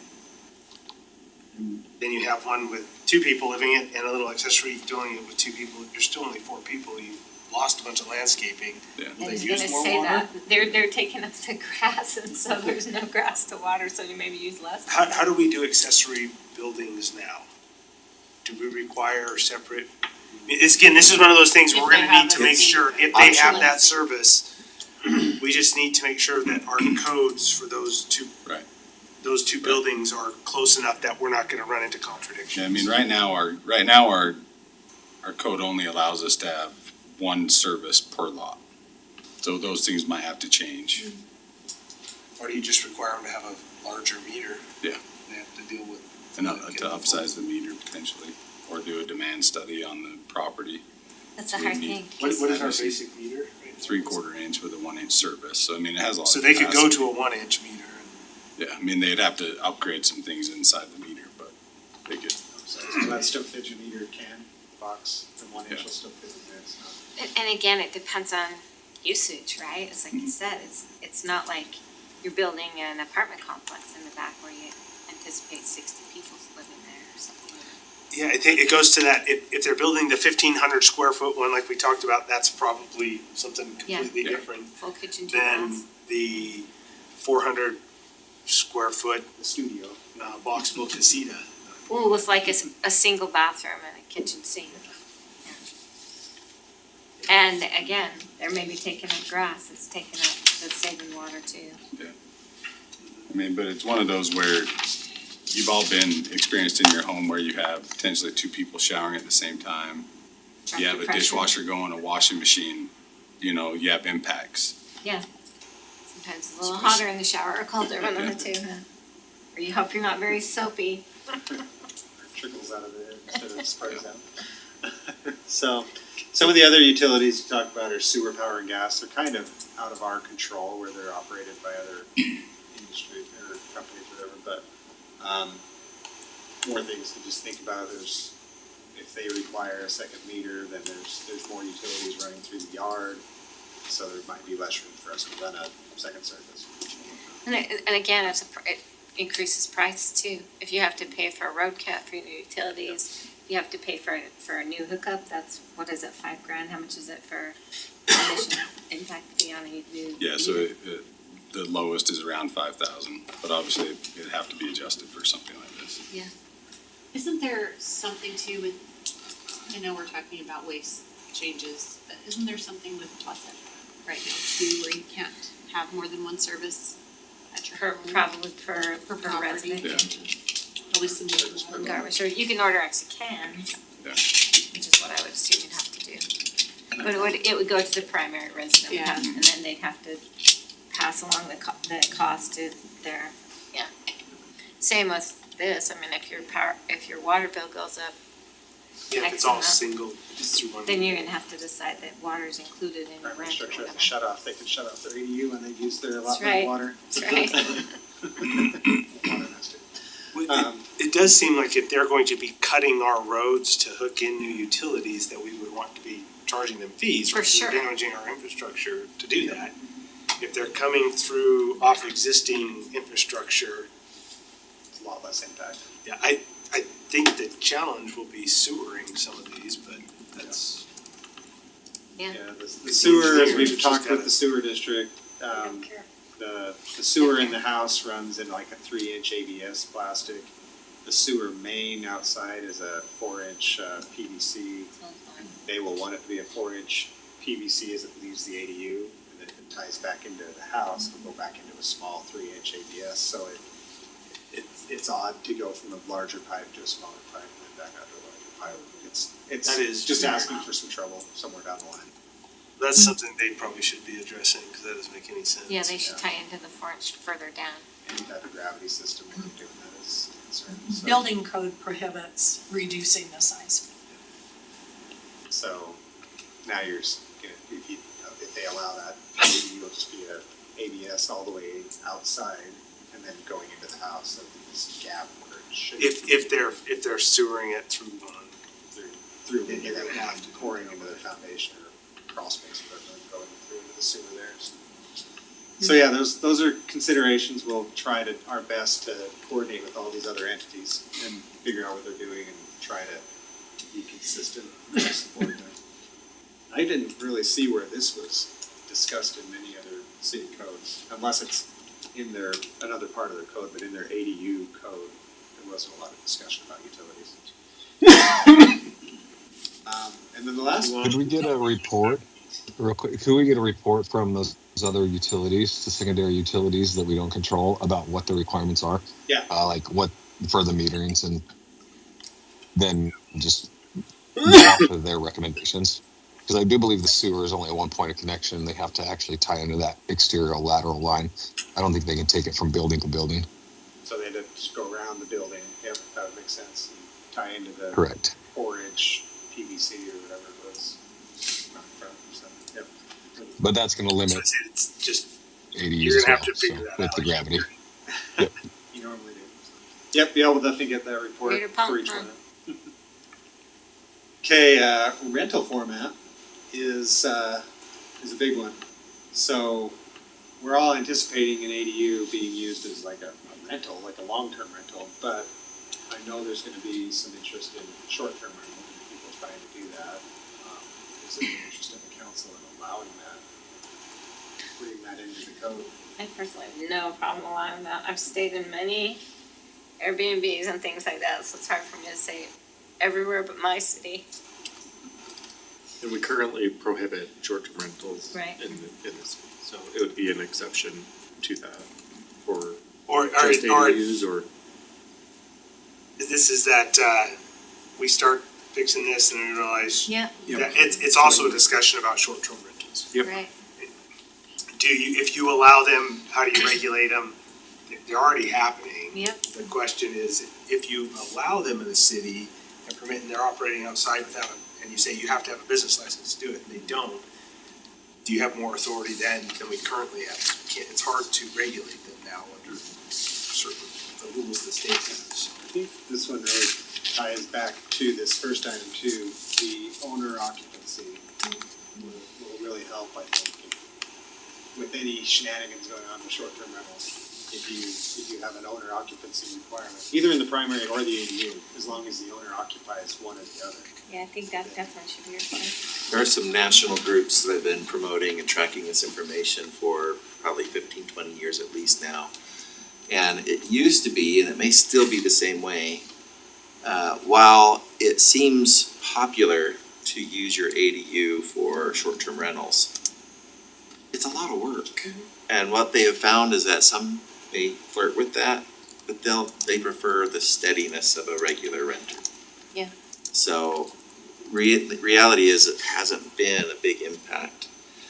then you have one with 2 people living in it and a little accessory dwelling unit with 2 people, you're still only 4 people, you've lost a bunch of landscaping. Yeah. I They was use gonna more say water? that, they're taking up the grass and so there's no grass to water, so you maybe use less. How do we do accessory buildings now? Do we require separate? Again, this is one of those things where If we're they gonna need have to a make sure, if they have optional. that service, we just need to make sure that our codes for those two. Right. Those two buildings are close enough that we're not gonna run into contradictions. Yeah, I mean, right now, our code only allows us to have one service per lot. So those things might have to change. Or do you just require them to have a larger meter? Yeah. They have to deal with. And to upsize the meter potentially, or do a demand study on the property. That's a hard thing. What is our basic meter? 3/4 inch with a 1 inch service, so I mean, it has a lot So of they could go capacity. to a 1-inch meter. Yeah, I mean, they'd have to upgrade some things inside the meter, but they could. So that still fits your meter can box, the 1 inch will still fit in there, it's not. And again, it depends on usage, right? It's like you said, it's not like you're building an apartment complex in the back where you anticipate 60 people living there or something like that. Yeah, I think it goes to that, if they're building the 1,500 square foot one like we talked about, that's probably something completely Yeah. different Full kitchen, 2 baths. than the 400 square foot The studio. boxable casita. Well, with like a single bathroom and a kitchen sink. Yeah. And again, they're maybe taking up grass, it's taking up, that's saving water too. I mean, but it's one of those where you've all been experienced in your home where you have potentially 2 people showering at the same time. You have a Pressure. dishwasher going, a washing machine, you have impacts. Sometimes it's a little hotter in the shower or colder one of the two, huh? Or you hope you're not very soapy. Trickles out of it instead of sprays out. So, some of the other utilities you talk about are sewer, power, and gas. They're kind of out of our control where they're operated by other industry or companies, whatever, but, more things to just think about. There's, if they require a second meter, then there's more utilities running through the yard. So there might be less room for us to run a second service. And again, it increases price too. If you have to pay for a road cut for your utilities, you have to pay for a new hookup, that's, what is it, $5,000? How much is it for emission impact fee on a new? Yeah, so the lowest is around 5,000, but obviously it'd have to be adjusted for something like this. Isn't there something too with, I know we're talking about waste changes, but isn't there something with Placid right now too, where you can't have more than one service at your home? Probably per Per property. resident. Yeah. probably some more. garbage, or you can order extra cans, Yeah. which is what I would assume you'd have to do. But it would go to the primary resident, Yeah. and then they'd have to pass along the cost to their, yeah. Same with this, I mean, if your water bill goes up, Yeah, if X it's all amount. single, just through one. then you're gonna have to decide that water's included in your Primary rent or structure has whatever. a shut off, they can shut off their ADU when they use their That's allotment right. of water. That's right. Water has to. Well, it does seem like if they're going to be cutting our roads to hook in new utilities, that we would want to be charging them fees For sure. damaging our infrastructure to do that. If they're coming through off existing infrastructure, It's a lot less impact. yeah, I think the challenge will be sewering some of these, but that's. Yeah. The sewer, as we've Just talked with gotta- the sewer district, the sewer in the house runs in like a 3-inch ABS plastic. The sewer main outside is a 4-inch PVC. They will want it to be a 4-inch PVC as it leaves the ADU, and then it ties back into the house, it'll go back into a small 3-inch ABS, so it's odd to go from a larger pipe to a smaller pipe and then back out to a larger pipe. That is just fair. asking for some trouble somewhere down the line. That's something they probably should be addressing, because that doesn't make any sense. Yeah, they should tie into the 4-inch further down. Any type of gravity system when you're doing that is a concern, so. Building code prohibits reducing the size. So now if they allow that, maybe you'll just be a ABS all the way outside and then going into the house, so this gap where it should. If they're sewering it through Through, then maybe you're they gonna have have to to pouring into the foundation or crawl space, but then going through into the sewer there. So yeah, those are considerations. We'll try our best to coordinate with all these other entities and figure out what they're doing and try to be consistent across the board there. I didn't really see where this was discussed in many other city codes, unless it's in another part of their code, but in their ADU code, there wasn't a lot of discussion about utilities. And then the last one. Could we get a report, real quick, could we get a report from those other utilities, the secondary utilities that we don't control, about what the requirements are? Yeah. Like what, for the meterings, and then just go off of their recommendations? Because I do believe the sewer is only a one point of connection, they have to actually tie into that exterior lateral line. I don't think they can take it from building to building. So they had to just go around the building, yep, that would make sense, and tie into the Correct. 4-inch PVC or whatever it was. Not in front of them, so, yep. But that's gonna limit So it's just, ADUs you're as gonna well, have to so, figure that with out. the gravity. You normally do. Yep, yeah, we'll definitely get that report Reader pump, for each huh? one. Okay, rental format is a big one. So we're all anticipating an ADU being used as like a rental, like a long-term rental, but I know there's gonna be some interest in short-term rental, and people trying to do that. Is there any interest in the council in allowing that? Putting that into the code? I personally have no problem allowing that. I've stayed in many Airbnbs and things like that, so it's hard for me to say everywhere but my city. And we currently prohibit short-term rentals Right. in this, so it would be an exception to that for or just ADUs or. this is that, we start fixing this and we realize Yeah, that it's also a discussion about short-term rentals. right. If you allow them, how do you regulate them? They're already happening. Yep. The question is, if you allow them in the city and permit, and they're operating outside without, and you say you have to have a business license to do it, and they don't, do you have more authority than we currently have? It's hard to regulate them now under certain, the rules the state has. I think this one really ties back to this first item too, the owner occupancy will really help, I think, with any shenanigans going on with short-term rentals. If you have an owner occupancy requirement, either in the primary or the ADU, as long as the owner occupies one or the other. Yeah, I think that definitely should be required. There are some national groups that have been promoting and tracking this information for probably 15, 20 years at least now. And it used to be, and it may still be the same way, while it seems popular to use your ADU for short-term rentals, it's a lot of work. And what they have found is that some may flirt with that, but they prefer the steadiness of a regular renter. Yeah. So the reality is it hasn't been a big impact.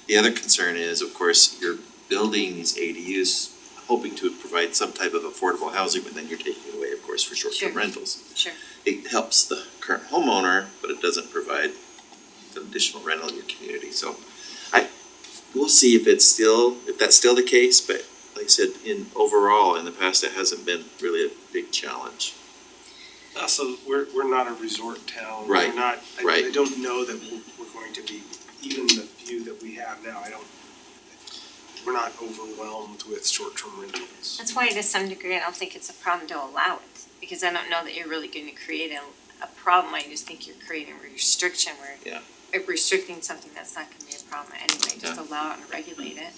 The other concern is, of course, you're building these ADUs hoping to provide some type of affordable housing, but then you're taking it away, of course, for short-term Sure. rentals. Sure. It helps the current homeowner, but it doesn't provide an additional rental in your community, so we'll see if that's still the case, but like I said, overall, in the past, it hasn't been really a big challenge. Also, we're not a resort town. Right, We're not, right. I don't know that we're going to be, even the few that we have now, we're not overwhelmed with short-term rentals. That's why to some degree, I don't think it's a problem to allow it, because I don't know that you're really gonna create a problem. I just think you're creating a restriction where restricting something that's not gonna be a problem anyway, just allow it and regulate it.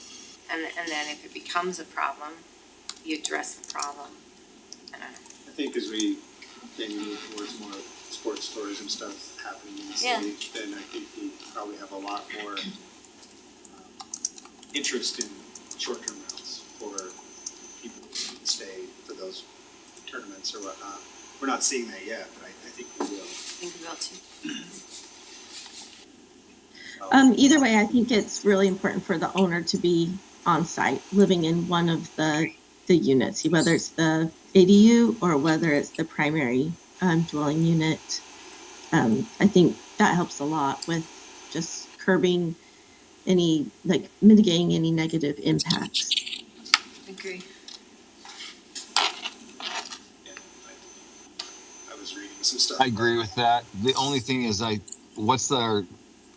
And then if it becomes a problem, you address the problem. I don't know. I think as we maybe move towards more sports stores and stuff happening in the Yeah. city, then I think we probably have a lot more interest in short-term rentals for people who can stay for those tournaments or whatnot. We're not seeing that yet, but I think we will. I think we will too. Either way, I think it's really important for the owner to be on site, living in one of the units, whether it's the ADU or whether it's the primary dwelling unit. I think that helps a lot with just curbing mitigating any negative impacts. Agree. Yeah, I was reading some stuff. I agree with that. The only thing is what's the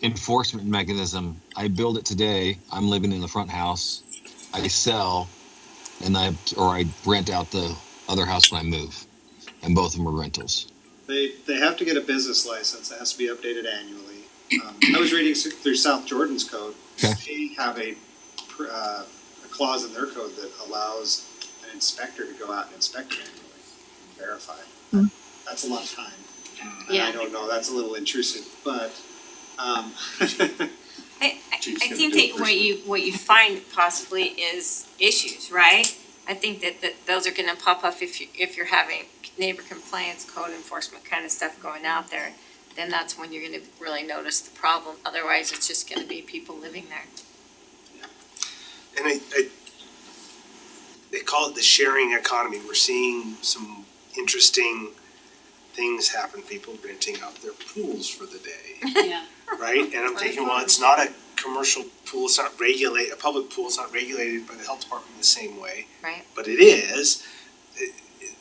enforcement mechanism? I build it today. I'm living in the front house. I sell and I rent out the other house when I move. And both of them are rentals. They have to get a business license that has to be updated annually. I was reading through South Jordan's code. Okay. They have a clause in their code that allows an inspector to go out and inspect it annually and verify. Hmm. That's a lot of time. And Yeah. I don't know, that's a little intrusive, but I think that what you find possibly is issues, right? I think that those are gonna pop up if you're having neighbor compliance, code enforcement kind of stuff going out there, then that's when you're gonna really notice the problem. Otherwise, it's just gonna be people living there. And they call it the sharing economy. We're seeing some interesting things happen, people renting out their pools for the day, Yeah. right? And I'm thinking, well, it's not a commercial pool, it's not a public pool, it's not regulated by the health department the same way. Right. But it is.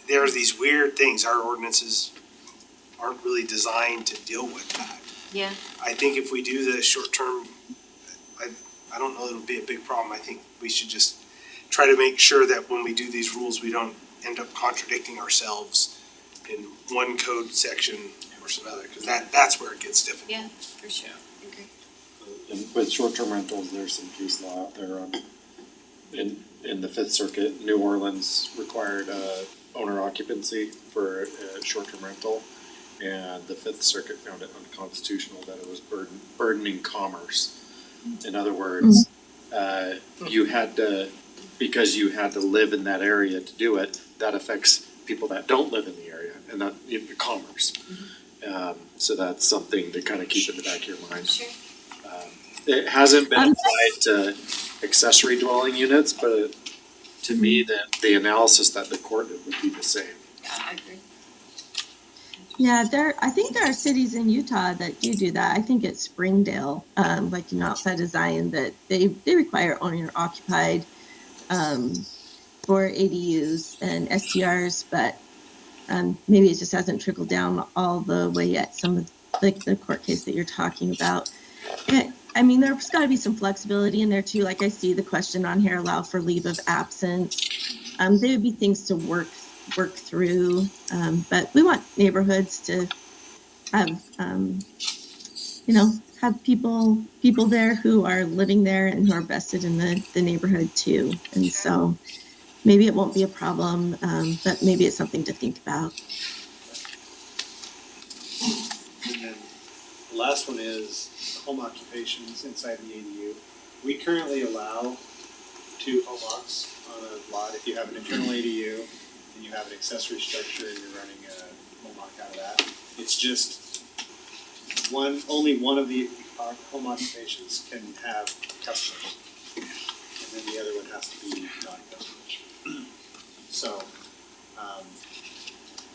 There are these weird things, our ordinances aren't really designed to deal with that. Yeah. I think if we do the short term, I don't know it'll be a big problem. I think we should just try to make sure that when we do these rules, we don't end up contradicting ourselves in one code section versus another, because that's where it gets difficult. Yeah, for sure. Agree. And with short-term rentals, there's some case law out there on, in the Fifth Circuit, New Orleans required, owner occupancy for a short-term rental. And the Fifth Circuit found it unconstitutional that it was burdening commerce. In other words, you had to, because you had to live in that area to do it, that affects people that don't live in the area and not in the commerce. So that's something to kind of keep in the back of your mind. Sure. It hasn't been applied to accessory dwelling units, but to me, the analysis that the court did would be the same. Yeah, I agree. Yeah, I think there are cities in Utah that do that. I think it's Springdale, like outside of Zion, that they require owner occupied for ADUs and STRs, but maybe it just hasn't trickled down all the way yet. Some of like the court case that you're talking about. I mean, there's got to be some flexibility in there too. Like I see the question on here, allow for leave of absence. They would be things to work through, but we want neighborhoods to have, have people there who are living there and who are vested in the neighborhood too. And so maybe it won't be a problem, but maybe it's something to think about. And then the last one is home occupations inside the ADU. We currently allow 2 home occs on a lot if you have an internal ADU and you have an accessory structure and you're running a home occ out of that. It's just only one of the home occupations can have customers. And then the other one has to be non-customers. So,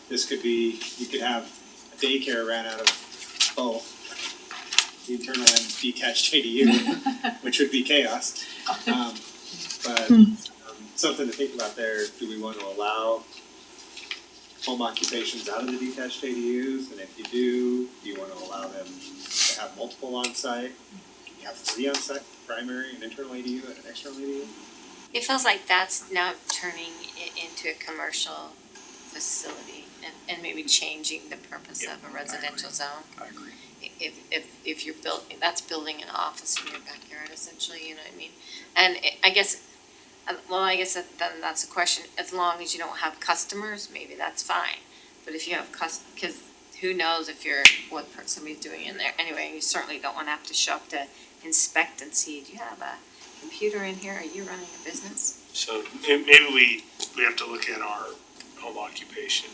this could be, you could have a daycare ran out of both, the internal and detached ADU, which would be chaos. But something to think about there, do we want to allow home occupations out of the detached ADUs? And if you do you want to allow them to have multiple on site? Can you have 3 on site, primary, an internal ADU and an external ADU? It feels like that's now turning it into a commercial facility and maybe changing the purpose of a residential zone. I agree. If you're that's building an office in your backyard essentially, you know what I mean? And I guess then that's a question, as long as you don't have customers, maybe that's fine. But if you have because who knows if somebody's doing in there, anyway, you certainly don't wanna have to show up to inspect and see, do you have a computer in here, are you running a business? So maybe we have to look at our home occupation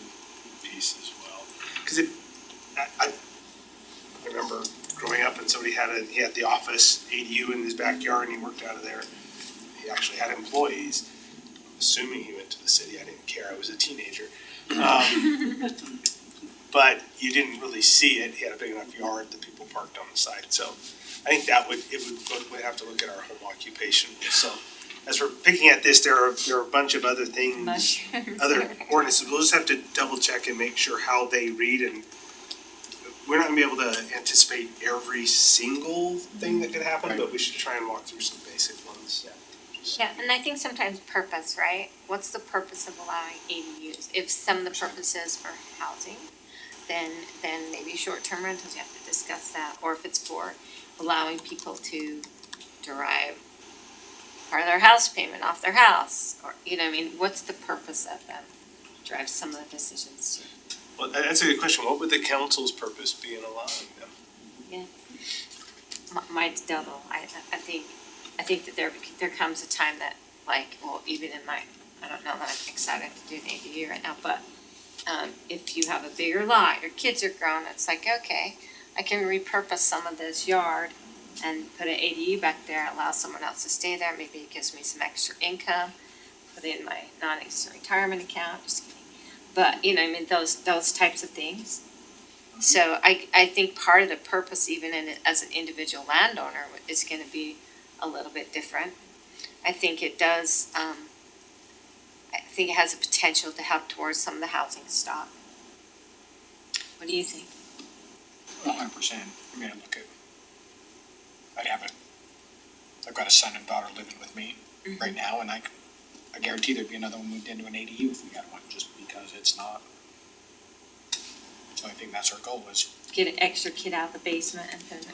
piece as well. Cause I remember growing up and somebody he had the office ADU in his backyard and he worked out of there. He actually had employees, assuming he went to the city, I didn't care, I was a teenager. But you didn't really see it, he had a big enough yard that people parked on the side, so I think we'd have to look at our home occupation. So as we're picking at this, there are a bunch of other things, other ordinances, we'll just have to double check and make sure how they read, and we're not gonna be able to anticipate every single thing that could happen, but we should try and walk through some basic ones. Yeah, and I think sometimes purpose, right? What's the purpose of allowing ADUs? If some of the purpose is for housing, then maybe short-term rentals, you have to discuss that. Or if it's for allowing people to derive part of their house payment off their house, or, you know what I mean? What's the purpose of them? Drives some of the decisions too. Well, that's a good question, what would the council's purpose be in allowing them? Mine's double. I think that there comes a time that, like, well, even in I don't know that I'm excited to do an ADU right now, but if you have a bigger lot, your kids are grown, it's like, okay, I can repurpose some of this yard and put an ADU back there, allow someone else to stay there, maybe it gives me some extra income, put it in my non-existent retirement account, just kidding. But, you know, I mean, those types of things. So I think part of the purpose, even as an individual landowner, is gonna be a little bit different. I think it does, I think it has a potential to help towards some of the housing stock. What do you think? 100%. I mean, I've got a son and daughter living with me right now, and I guarantee there'd be another one moved into an ADU if we had one, just because it's not. So I think that's our goal, is Get an extra kid out of the basement and put it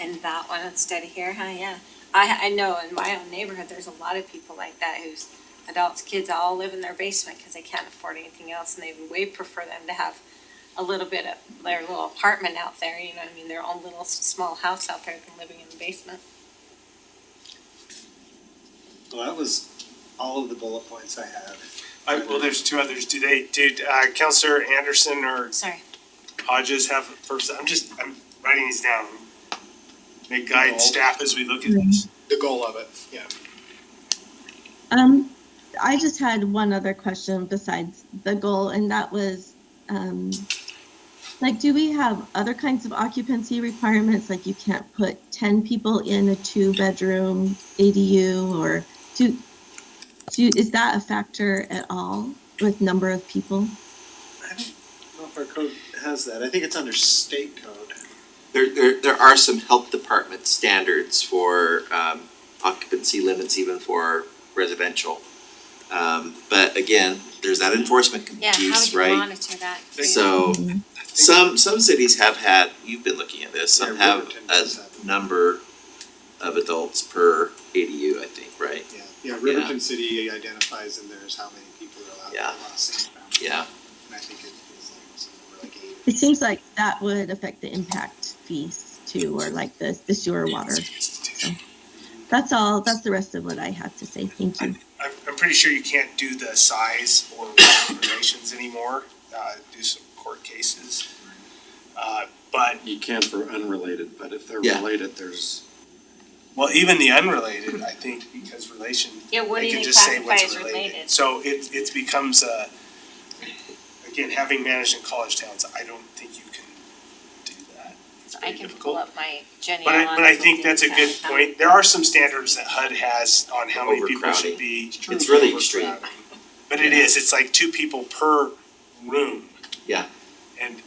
in that one instead of here, huh? Yeah. I know in my own neighborhood, there's a lot of people like that whose adults, kids all live in their basement because they can't afford anything else, and they would way prefer them to have a little bit of their little apartment out there, you know what I mean, their own little small house out there than living in the basement. Well, that was all of the bullet points I had. Well, there's 2 others, did Counselor Anderson or Sorry. Hodges have first, I'm writing these down. May guide staff as we look at these. the goal of it, yeah. I just had one other question besides the goal, and that was, like, do we have other kinds of occupancy requirements? Like, you can't put 10 people in a 2-bedroom ADU, or is that a factor at all with number of people? I don't know if our code has that. I think it's under state code. There are some health department standards for occupancy limits even for residential. But again, there's that enforcement Yeah, how would piece, you right? monitor that? So some cities have had, you've been looking at this, some Yeah, have Riverton does have a number of adults per ADU, I think, right? Yeah, Riverton City identifies in theirs how many people are allowed Yeah. to allow single family. Yeah. And I think it is like somewhere like 8. It seems like that would affect the impact fees too, or like the sewer water. So that's all. That's the rest of what I had to say. Thank you. I'm pretty sure you can't do the size or relations anymore, do some court cases. But, You can for unrelated, but if they're Yeah. related, there's, well, even the unrelated, I think, because relation, Yeah, what do they you can think just say classifies what's as related. related? So it becomes again, having managed in college towns, I don't think you can do that. It's I very can difficult. pull up my Jenny But Allen. I think that's a good point. There are some standards that HUD has on how many people should Overcrowding. be. It's really extreme. overcrowding. But it is, it's like 2 people per room. Yeah. And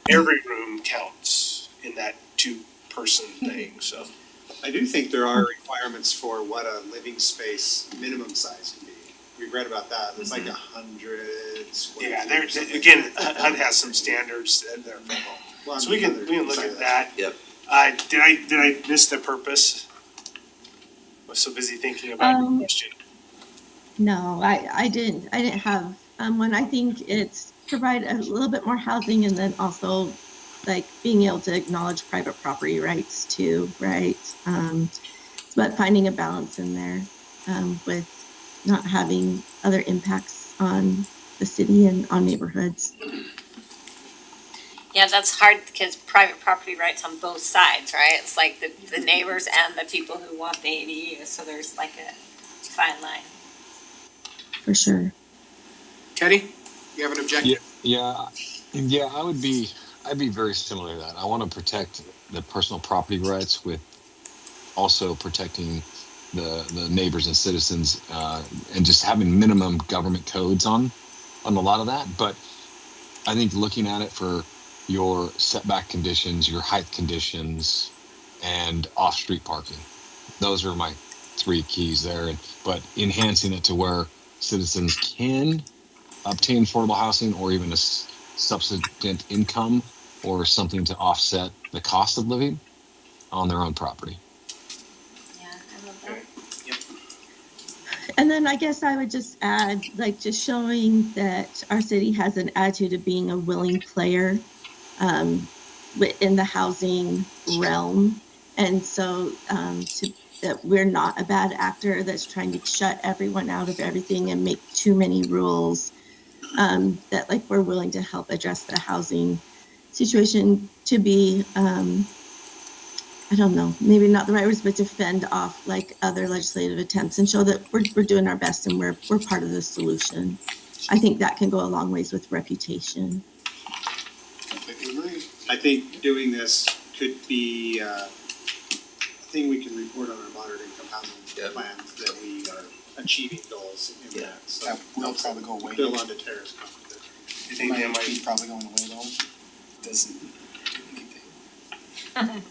every room counts in that 2-person thing, so. I do think there are requirements for what a living space minimum size can be. We read about that, it's like 100 square Yeah, feet there, or something. again, HUD has some standards that are federal. Well, on So we the can other look side at of that. Yep. Did I miss the purpose? Was so busy thinking about your question. No, I didn't have, one. I think it's provide a little bit more housing and then also like being able to acknowledge private property rights too, right? But finding a balance in there, with not having other impacts on the city and on neighborhoods. Yeah, that's hard because private property rights on both sides, right? It's like the neighbors and the people who want the ADU, so there's like a fine line. For sure. Teddy, you have an objection? Yeah, I'd be very similar to that. I want to protect the personal property rights with also protecting the neighbors and citizens, and just having minimum government codes on a lot of that. But I think looking at it for your setback conditions, your height conditions, and off-street parking, those are my 3 keys there. But enhancing it to where citizens can obtain affordable housing or even a subsistent income or something to offset the cost of living on their own property. Yeah, I love that. And then I guess I would just add, like, just showing that our city has an attitude of being a willing player, in the housing realm. And so, that we're not a bad actor that's trying to shut everyone out of everything and make too many rules. That like we're willing to help address the housing situation to be, I don't know, maybe not the right words, but to fend off like other legislative attempts and show that we're doing our best and we're part of the solution. I think that can go a long ways with reputation. Completely agree. I think doing this could be a thing we can report on our moderate income housing Yep. plans, that we are achieving goals in Yeah. that, so. That will probably go away. Build on to Tara's competition. You think that might He's probably going away though. doesn't do anything?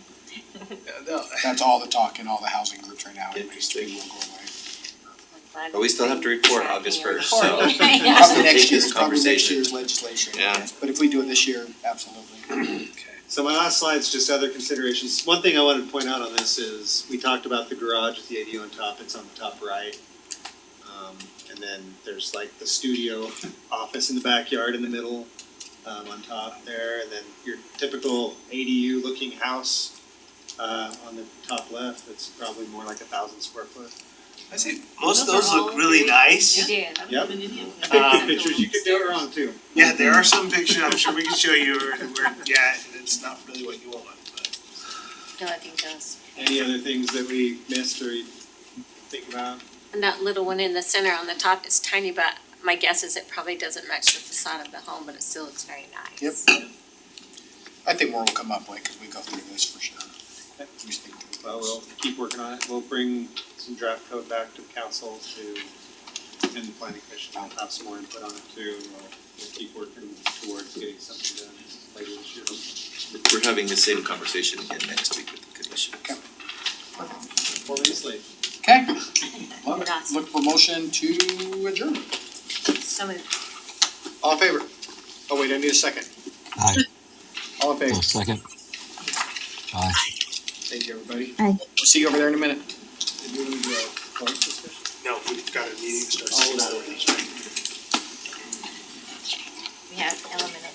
No, That's all the talk in all the housing groups right now. Interesting. It will go away. But we still have to report August 1st, so. Probably Still next take year, this probably next conversation. year's legislation. Yeah. But if we do it this year, absolutely. So my last slide's just other considerations. One thing I wanted to point out on this is, we talked about the garage with the ADU on top, it's on the top right. And then there's like the studio office in the backyard in the middle, on top there, and then your typical ADU looking house, on the top left, that's probably more like 1,000 square foot. I say most of those look really nice. You do. Yep. I think the pictures, you could do it wrong too. Yeah, there are some pictures, I'm sure we can show you where yeah, it's not really what you want, but. No, I think those. Any other things that we missed or you think about? And that little one in the center on the top is tiny, but my guess is it probably doesn't match the facade of the home, but it still looks very nice. Yep. I think more will come up, like, as we go through this for sure. We just think through Well, this. we'll keep working on it. We'll bring some draft code back to the council and the planning commission. I'll have some more input on it too. We'll keep working towards getting something done later this year. We're having the same conversation again next week with the commission. Okay. 4 minutes late. Okay. Love it. Awesome. Look for motion to adjourn. So moved. All in favor? Oh wait, I need a second. Aye. All in favor? So second. Aye. Thank you, everybody. Aye. We'll see you over there in a minute. Did we need a closed discussion? No, we've got a meeting that starts. Oh, that tomorrow. We have element of